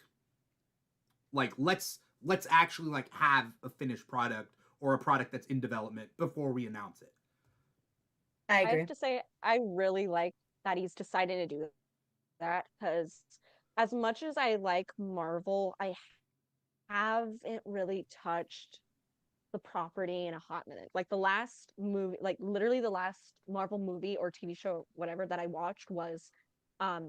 actually like have a finished product or a product that's in development before we announce it. I I agree. have to say, I really like that he's decided to do that because as much as I like Marvel, I haven't really touched the property in a hot minute. Like the last movie, like literally the last Marvel movie or TV show, whatever that I watched was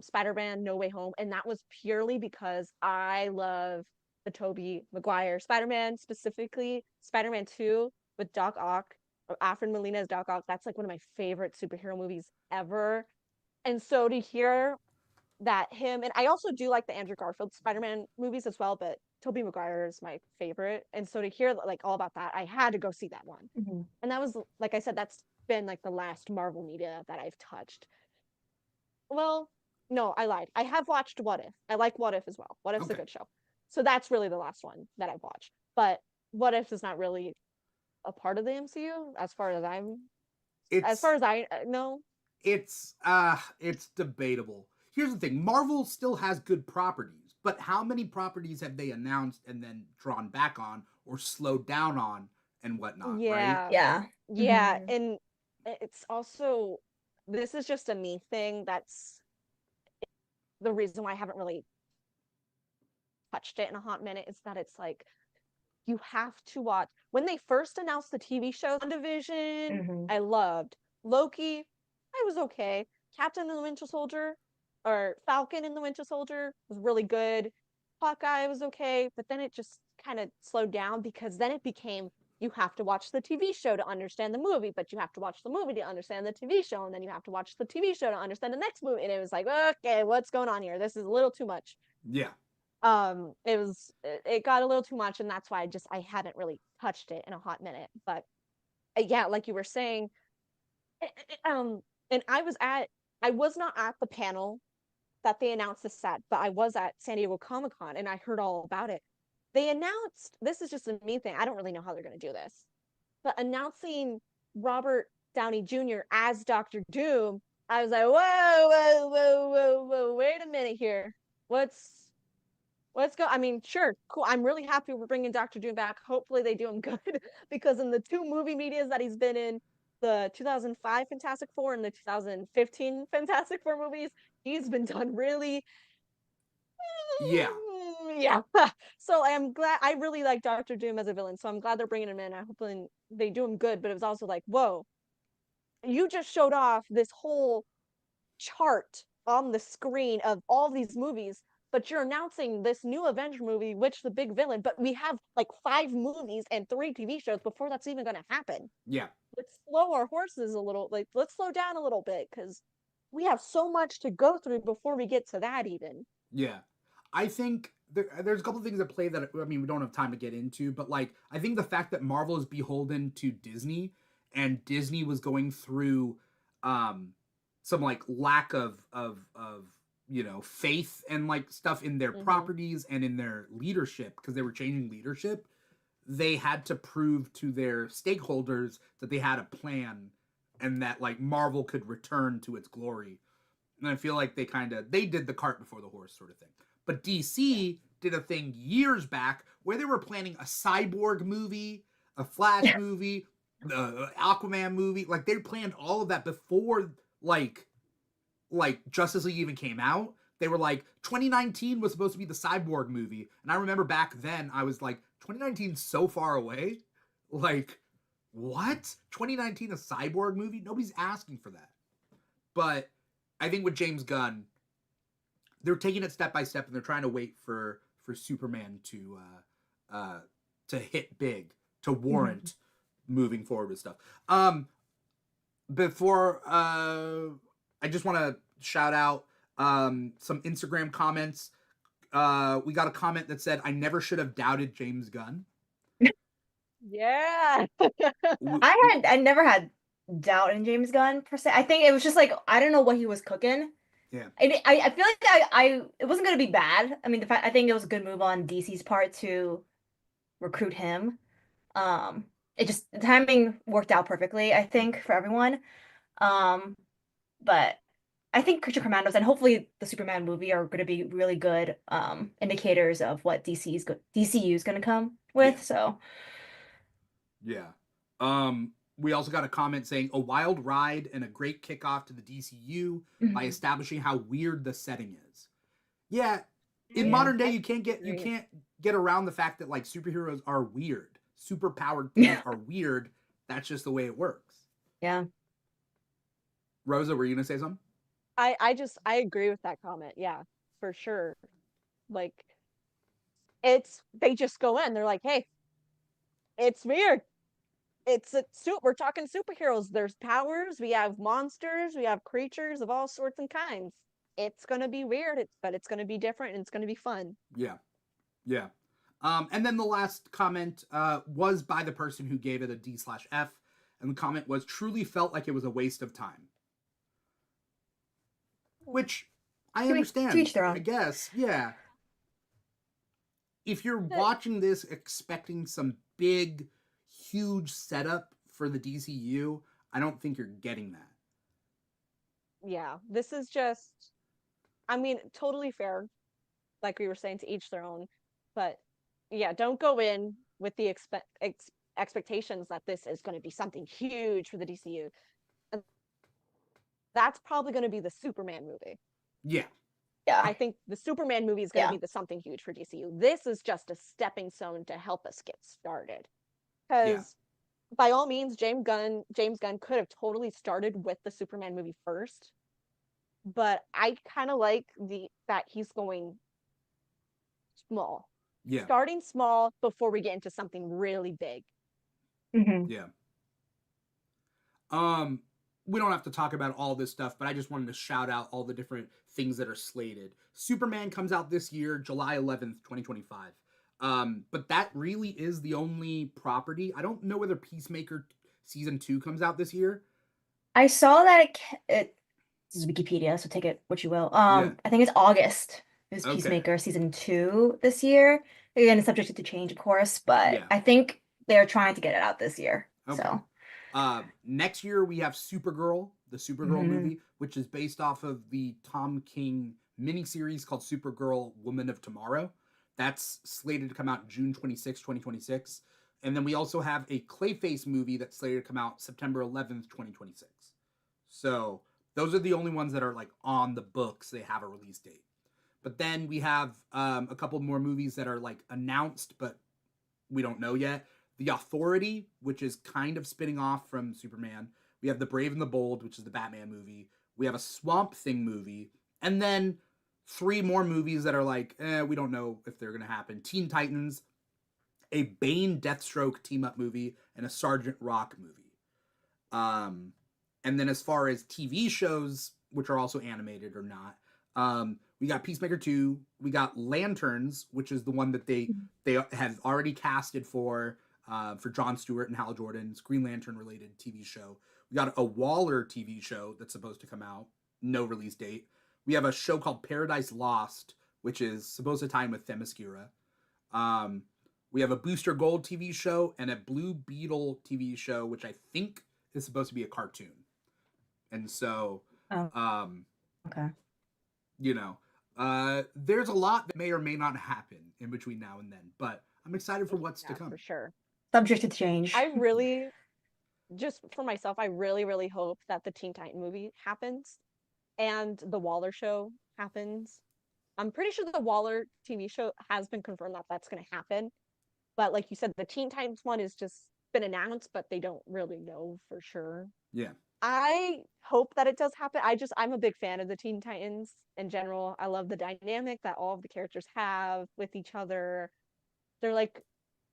Spider-Man No Way Home. And that was purely because I love the Tobey Maguire Spider-Man, specifically Spider-Man 2 with Doc Ock, or Alfred Molina's Doc Ock. That's like one of my favorite superhero movies ever. And so to hear that him, and I also do like the Andrew Garfield Spider-Man movies as well, but Tobey Maguire is my favorite. And so to hear like all about that, I had to go see that one. Mhm. And that was, like I said, that's been like the last Marvel media that I've touched. Well, no, I lied. I have watched What If. I like What If as well. What If's a Okay. good show. So that's really the last one that I've watched. But What If is not really a part of the MCU as far as I know. It's debatable. Here's the thing, Marvel still has good properties, but how many properties have they announced and then drawn back on or slowed down on and whatnot, right? Yeah. Yeah. Yeah, Mhm. and it's also, this is just a me thing. That's the reason why I haven't really touched it in a hot minute, is that it's like you have to watch. When they first announced the TV show WandaVision, Mhm. I loved. Loki, I was okay. Captain and the Winter Soldier, or Falcon and the Winter Soldier was really good. Hawkeye was okay, but then it just kind of slowed down because then it became, you have to watch the TV show to understand the movie, but you have to watch the movie to understand the TV show, and then you have to watch the TV show to understand the next movie. And it was like, okay, what's going on here? This is a little too much. Yeah. It got a little too much, and that's why I hadn't really touched it in a hot minute. But yeah, like you were saying, and I was not at the panel that they announced this at, but I was at San Diego Comic-Con and I heard all about it. They announced, this is just a me thing, I don't really know how they're going to do this, but announcing Robert Downey Jr. as Doctor Doom, I was like, whoa, whoa, whoa, whoa, whoa, wait a minute here. Let's go. I mean, sure, cool. I'm really happy we're bringing Doctor Doom back. Hopefully they do him good because in the two movie medias that he's been in, the 2005 Fantastic Four and the 2015 Fantastic Four movies, he's been done really, Yeah. yeah. So I'm glad. I really like Doctor Doom as a villain, so I'm glad they're bringing him in. I hope they do him good. But it was also like, whoa, you just showed off this whole chart on the screen of all these movies, but you're announcing this new Avenger movie, which the big villain, but we have like 5 movies and 3 TV shows before that's even going to happen. Yeah. Let's slow our horses a little, like let's slow down a little bit because we have so much to go through before we get to that even. Yeah. I think there's a couple things at play that, I mean, we don't have time to get into, but like, I think the fact that Marvel is beholden to Disney and Disney was going through some like lack of faith and like stuff in their properties and in their leadership because they were changing leadership, they had to prove to their stakeholders that they had a plan and that like Marvel could return to its glory. And I feel like they did the cart before the horse sort of thing. But DC did a thing years back where they were planning a Cyborg movie, a Flash movie, the Aquaman movie. Like they planned all of that before like Justice League even came out. They were like, 2019 was supposed to be the Cyborg movie. And I remember back then I was like, 2019's so far away. Like, what? 2019 a Cyborg movie? Nobody's asking for that. But I think with James Gunn, they're taking it step by step, and they're trying to wait for Superman to hit big, to warrant moving forward with stuff. Before I just want to shout out some Instagram comments. We got a comment that said, "I never should have doubted James Gunn." Yeah. I never had doubt in James Gunn per se. I think it was just like I don't know what he was cooking. Yeah. I feel like I it wasn't gonna be bad. I mean, I think it was a good move on DC's part to recruit him. It just the timing worked out perfectly, I think, for everyone. Um, but I think Creature Commandos and hopefully the Superman movie are going to be really good indicators of what DCU is going to come with. Yeah. So Yeah. We also got a comment saying a wild ride and a great kickoff to the DCU by establishing how weird the setting is. Yeah, in modern day you can't get around the fact that like superheroes are weird. Super powered things are weird. That's just the way it works. Yeah. Rosa, were you gonna say something? I agree with that comment. Yeah, for sure. Like they just go in. They're like, hey, it's weird. We're talking superheroes. There's powers, we have monsters, we have creatures of all sorts and kinds. It's gonna be weird, but it's gonna be different and it's gonna be fun. Yeah. Yeah. And then the last comment was by the person who gave it a D/F, and the comment was truly felt like it was a waste of time. Which I understand. To each their own. I guess, yeah. If you're watching this expecting some big, huge setup for the DCU, I don't think you're getting that. Yeah, this is just, I mean, totally fair. Like we were saying, to each their own. But yeah, don't go in with the expectations that this is going to be something huge for the DCU. And that's probably going to be the Superman movie. Yeah. Yeah. I think the Superman movie is going to be the something huge for DCU. This is just a stepping stone to help us get started. Because by all means, James Gunn could have totally started with the Superman movie first. But I kind of like that he's going small. Yeah. Starting small before we get into something really big. Yeah. We don't have to talk about all this stuff, but I just wanted to shout out all the different things that are slated. Superman comes out this year, July 11th, 2025. But that really is the only property. I don't know whether Peacemaker season 2 comes out this year. I saw that this is Wikipedia, so take it what you will. I think it's August is Peacemaker season 2 this year. Again, it's subject to change, of course, but I think they're trying to get it out this year. Okay. So next year we have Supergirl, the Supergirl movie, which is based off of the Tom King miniseries called Supergirl Woman of Tomorrow. That's slated to come out June 26, 2026. And then we also have a Clayface movie that's slated to come out September 11th, 2026. So those are the only ones that are like on the books. They have a release date. But then we have a couple more movies that are like announced, but we don't know yet. The Authority, which is kind of spinning off from Superman. We have The Brave and the Bold, which is the Batman movie. We have a Swamp Thing movie. And then 3 more movies that are like, we don't know if they're going to happen. Teen Titans, a Bane Deathstroke team-up movie, and a Sergeant Rock movie. And then as far as TV shows, which are also animated or not, we got Peacemaker 2. We got Lanterns, which is the one that they have already casted for Jon Stewart and Hal Jordan's Green Lantern related TV show. We got a Waller TV show that's supposed to come out. No release date. We have a show called Paradise Lost, which is supposed to tie in with Themyscira. We have a Booster Gold TV show and a Blue Beetle TV show, which I think is supposed to be a cartoon. And so, okay. You know, there's a lot that may or may not happen in between now and then, but I'm excited for what's to come. For sure. Subject to change. I really, just for myself, I really, really hope that the Teen Titan movie happens and the Waller show happens. I'm pretty sure the Waller TV show has been confirmed that that's going to happen. But like you said, the Teen Titans one is just been announced, but they don't really know for sure. Yeah. I hope that it does happen. I'm a big fan of the Teen Titans in general. I love the dynamic that all of the characters have with each other. They're like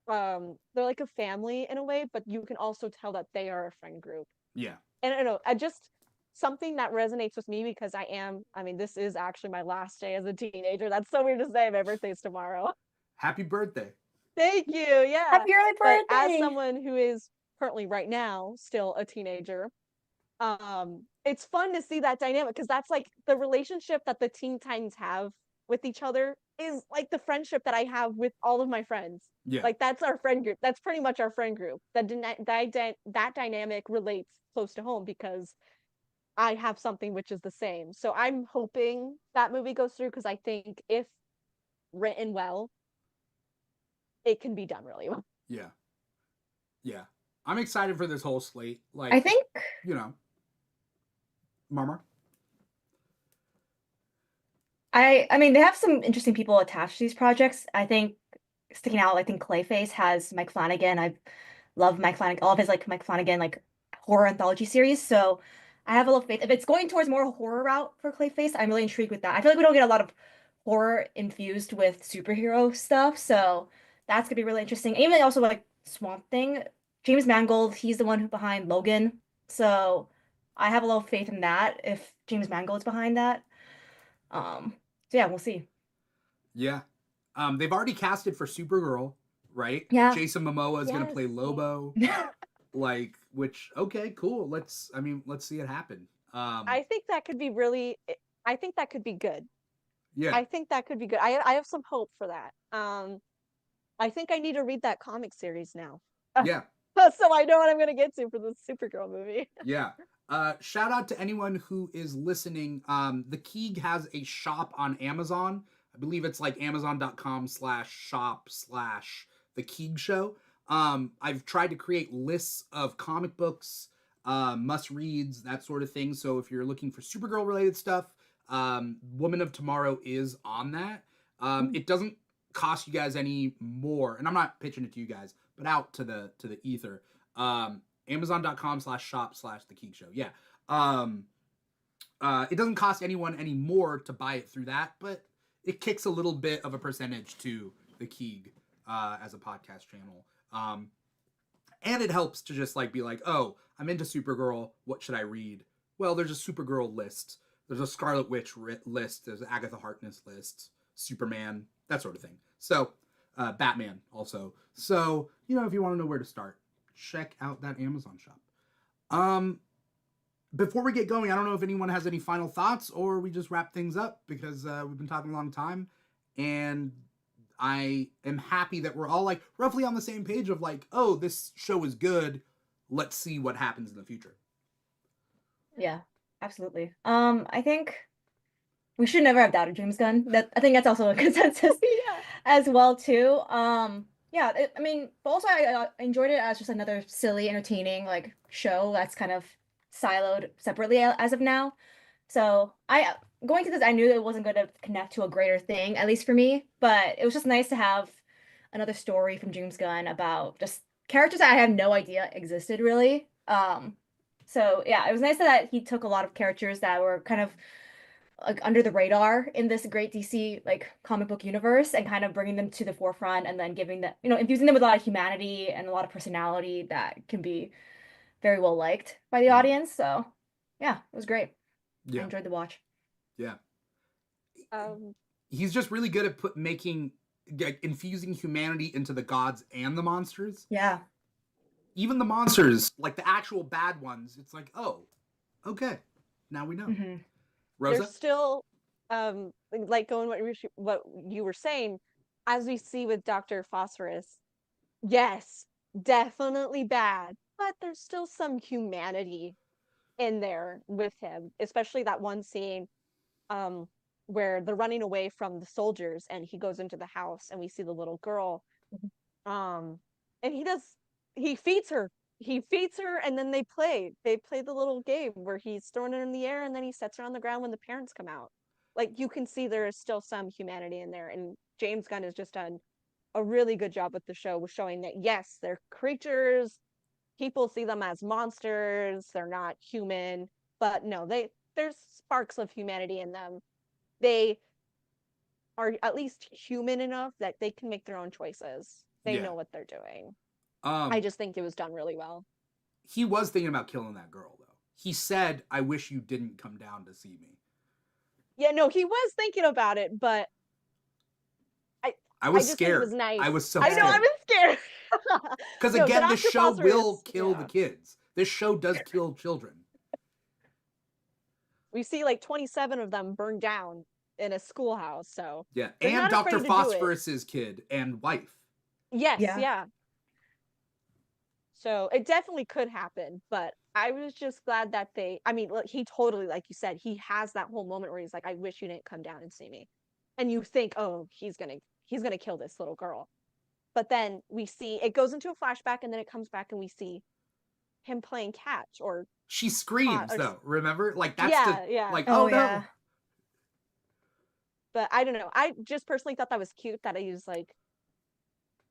they're like a family in a way, but you can also tell that they are a friend group. Yeah. And I don't know, I just something that resonates with me because I mean, this is actually my last day as a teenager. That's so weird to say. My birthday's tomorrow. Happy birthday. Thank you. Yeah. Happy early But as birthday! someone who is currently right now still a teenager, it's fun to see that dynamic because that's like the relationship that the Teen Titans have with each other is like the friendship that I have with all of my friends. Yeah. Like that's our friend group. That's pretty much our friend group. That dynamic relates close to home because I have something which is the same. So I'm hoping that movie goes through because I think if written well, it can be done really well. Yeah. Yeah. I'm excited for this whole slate. Like, I think you know, Marmar. I mean they have some interesting people attached to these projects. I think sticking out, I think Clayface has Mike Flanagan. I've loved Mike Flanagan, all of his like Mike Flanagan like horror anthology series. So I have a little faith. If it's going towards more horror route for Clayface, I'm really intrigued with that. I feel like we don't get a lot of horror infused with superhero stuff, so that's gonna be really interesting. And even also like Swamp Thing, James Mangold, he's the one who behind Logan. So I have a little faith in that if James Mangold's behind that. Um, so yeah, we'll see. Yeah. They've already casted for Supergirl, right? Yeah. Jason Momoa is gonna Yes. play Lobo. Like, which okay, cool. Let's see it happen. I think that could be really I think that could be good. Yeah. I think that could be good. I have some hope for that. I think I need to read that comic series now. Yeah. So I know what I'm gonna get to for the Supergirl movie. Yeah. Shout out to anyone who is listening. The Keeg has a shop on Amazon. I believe it's like amazon.com/shop/the Keeg Show. I've tried to create lists of comic books, must reads, that sort of thing. So if you're looking for Supergirl related stuff, Woman of Tomorrow is on that. It doesn't cost you guys any more, and I'm not pitching it to you guys, but out to the ether. Amazon.com/shop/the Keeg Show. Yeah. It doesn't cost anyone any more to buy it through that, but it kicks a little bit of a percentage to the Keeg as a podcast channel. And it helps to just like be like, oh, I'm into Supergirl. What should I read? Well, there's a Supergirl list. There's a Scarlet Witch list. There's an Agatha Harkness list. Superman, that sort of thing. So, Batman also. So, you know, if you want to know where to start, check out that Amazon shop. Before we get going, I don't know if anyone has any final thoughts or we just wrap things up because we've been talking a long time, and I am happy that we're all like roughly on the same page of like, oh, this show is good. Let's see what happens in the future. Yeah, absolutely. I think we should never have doubted James Gunn. That I think that's also a consensus Yeah. as well too. Yeah, I mean, but also I enjoyed it as just another silly, entertaining like show that's kind of siloed separately as of now. So I going to this, I knew it wasn't going to connect to a greater thing, at least for me. But it was just nice to have another story from James Gunn about just characters that I had no idea existed really. So yeah, it was nice that he took a lot of characters that were kind of like under the radar in this great DC like comic book universe and kind of bringing them to the forefront and then giving them, infusing them with a lot of humanity and a lot of personality that can be very well liked by the audience. So yeah, it was great. I Yeah. enjoyed the watch. Yeah. Um, He's just really good at infusing humanity into the gods and the monsters. Yeah. Even the monsters, like the actual bad ones, it's like, oh, okay, now we know. Mhm. Rosa? There's still like going what you were saying, as we see with Dr. Phosphorus, yes, definitely bad, but there's still some humanity in there with him, especially that one scene where they're running away from the soldiers and he goes into the house and we see the little girl, and he feeds her, and then they play the little game where he's throwing her in the air and then he sets her on the ground when the parents come out. Like you can see there is still some humanity in there, and James Gunn has just done a really good job with the show with showing that yes, they're creatures, people see them as monsters, they're not human, but no, there's sparks of humanity in them. They are at least human enough that they can make their own choices. They Yeah. know what they're doing. I just think it was done really well. He was thinking about killing that girl, though. He said, "I wish you didn't come down to see me." Yeah, no, he was thinking about it, but I was I just think it was scared. nice. I was so I know, I scared. was scared. Because No, again, but this Oscar show Foster will is, kill the kids. This show does kill children. We see like 27 of them burned down in a schoolhouse, so Yeah, they're and not Dr. afraid to do it. Phosphorus's kid and wife. Yes, Yeah. yeah. So it definitely could happen, but I was just glad that I mean, he totally, like you said, he has that whole moment where he's like, I wish you didn't come down and see me. And you think, oh, he's gonna kill this little girl. But then we see it goes into a flashback and then it comes back and we see him playing catch or She screams, or, though, remember? Like, that's yeah. like, Oh, oh no. yeah. But I don't know. I just personally thought that was cute that he was like,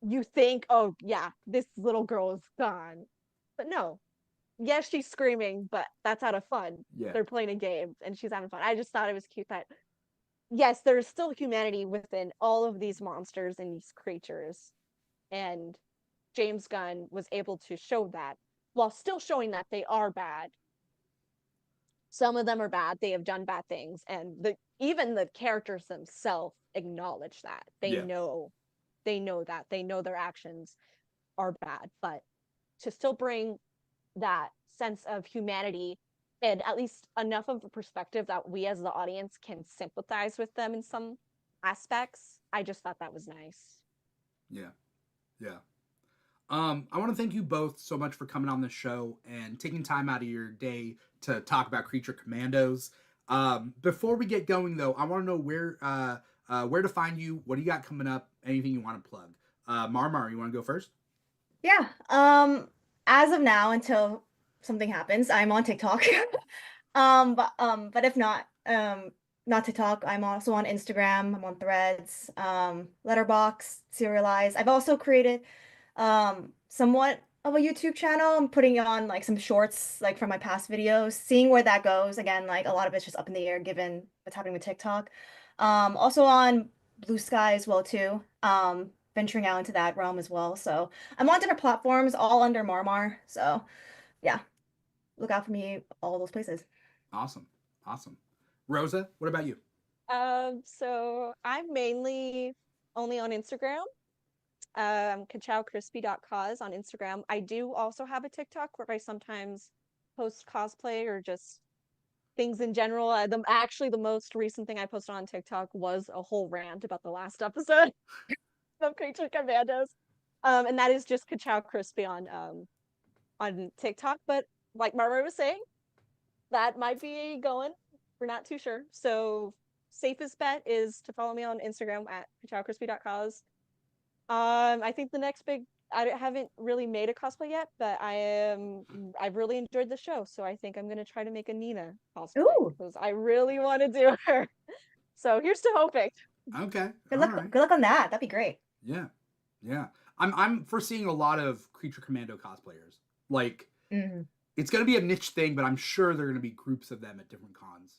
you think, oh yeah, this little girl is gone. But no. Yes, she's screaming, but that's out of fun. Yeah. They're playing a game and she's having fun. I just thought it was cute that yes, there's still humanity within all of these monsters and these creatures. And James Gunn was able to show that while still showing that they are bad. Some of them are bad, they have done bad things, and even the characters themselves acknowledge that. They know that. They know their actions are bad, but to still bring that sense of humanity and at least enough of a perspective that we as the audience can sympathize with them in some aspects, I just thought that was nice. Yeah. I want to thank you both so much for coming on the show and taking time out of your day to talk about Creature Commandos. Before we get going, though, I want to know where to find you. What do you got coming up? Anything you want to plug? Marmar, you want to go first? Yeah. As of now, until something happens, I'm on TikTok. But if not, not TikTok, I'm also on Instagram, I'm on Threads, Letterboxd, Serialized. I've also created somewhat of a YouTube channel. I'm putting on like some shorts like from my past videos, seeing where that goes. Again, like a lot of it's just up in the air given what's happening with TikTok. Also on Blue Sky as well too. Venturing out into that realm as well. So I'm on different platforms, all under Marmar. So yeah, look out for me all those places. Awesome. Rosa, what about you? So I'm mainly only on Instagram. kachowcrispy.cause on Instagram. I do also have a TikTok where I sometimes post cosplay or just things in general. Actually, the most recent thing I posted on TikTok was a whole rant about the last episode of Creature Commandos. And that is just Kachow Crispy on TikTok. But like Mara was saying, that might be going. We're not too sure. So safest bet is to follow me on Instagram at kachowcrispy.cause. I think the next big, I haven't really made a cosplay yet, but I've really enjoyed the show, so I think I'm gonna try to make a Nina cosplay because I really want to do her. So here's to hoping. Okay. Good luck. Right. Good luck on that. That'd be great. Yeah. I'm foreseeing a lot of Creature Commando cosplayers. Like, it's gonna be a niche thing, but I'm sure there are gonna be groups of them at different cons.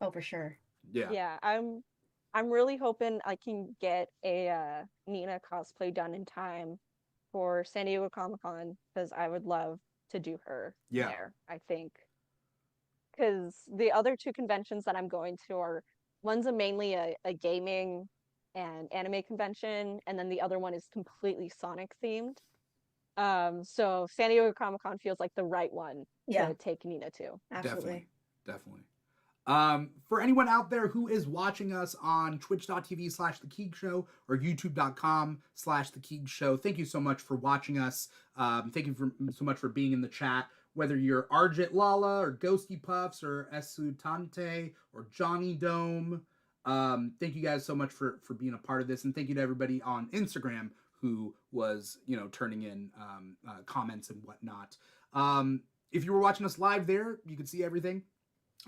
Oh, for sure. Yeah. I'm really hoping I can get a Nina cosplay done in time for San Diego Comic-Con because I would love to do her there, I think. Because the other two conventions that I'm going to are one's mainly a gaming and anime convention, and then the other one is completely Sonic themed. So San Diego Comic-Con feels like the right one to take Nina to. Absolutely. Definitely. For anyone out there who is watching us on twitch.tv/The Keeg Show or youtube.com/The Keeg Show, thank you so much for watching us. Thank you so much for being in the chat. Whether you're Arjit Lala or Ghosty Puffs or Esutante or Johnny Dome, thank you guys so much for being a part of this. And thank you to everybody on Instagram who was, turning in comments and whatnot. If you were watching us live there, you could see everything.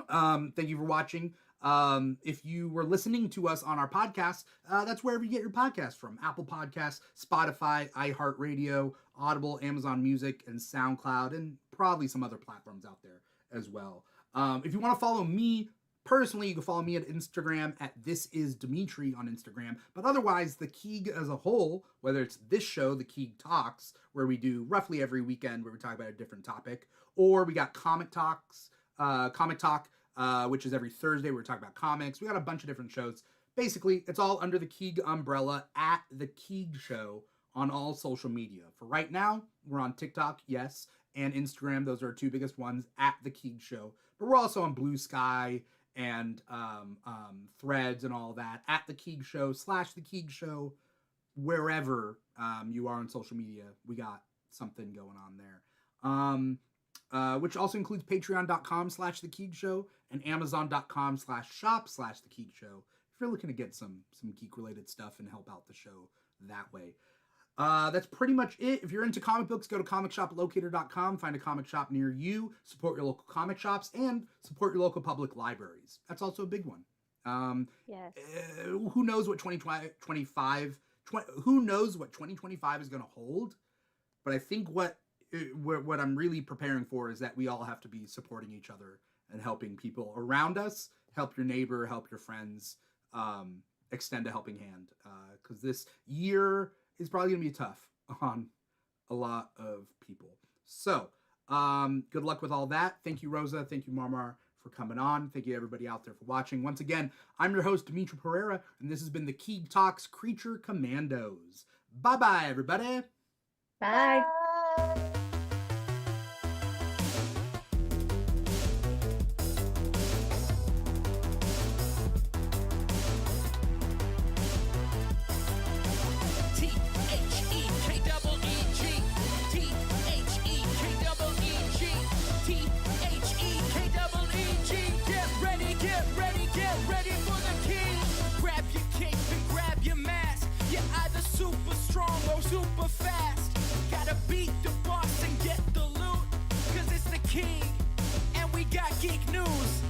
Thank you for watching. If you were listening to us on our podcast, that's wherever you get your podcast from. Apple Podcasts, Spotify, iHeartRadio, Audible, Amazon Music, and SoundCloud, and probably some other platforms out there as well. If you want to follow me personally, you can follow me at Instagram at ThisIsDimithri on Instagram. But otherwise, the Keeg as a whole, whether it's this show, the Keeg Talks, where we do roughly every weekend where we talk about a different topic, or we got Comic Talk, which is every Thursday. We're talking about comics. We got a bunch of different shows. Basically, it's all under the Keeg umbrella at the Keeg Show on all social media. For right now, we're on TikTok, yes, and Instagram. Those are our two biggest ones, at the Keeg Show. But we're also on Blue Sky and Threads and all that, at the Keeg Show / the Keeg Show. Wherever you are on social media, we got something going on there. Which also includes patreon.com / the Keeg Show and amazon.com /shop / the Keeg Show if you're looking to get some geek related stuff and help out the show that way. That's pretty much it. If you're into comic books, go to comicshoplocator.com, find a comic shop near you, support your local comic shops, and support your local public libraries. That's also a big one. Yes. Who knows what 2025 is going to hold? But I think what I'm really preparing for is that we all have to be supporting each other and helping people around us. Help your neighbor, help your friends, extend a helping hand. Because this year is probably going to be tough on a lot of people. So, good luck with all that. Thank you, Rosa. Thank you, Marmar, for coming on. Thank you, everybody out there, for watching. Once again, I'm your host, Dimithri Perera, and this has been the Keeg Talks Creature Commandos. Bye-bye, everybody. Bye. Super fast, gotta beat the boss and get the loot, cause it's the King, and we got geek news.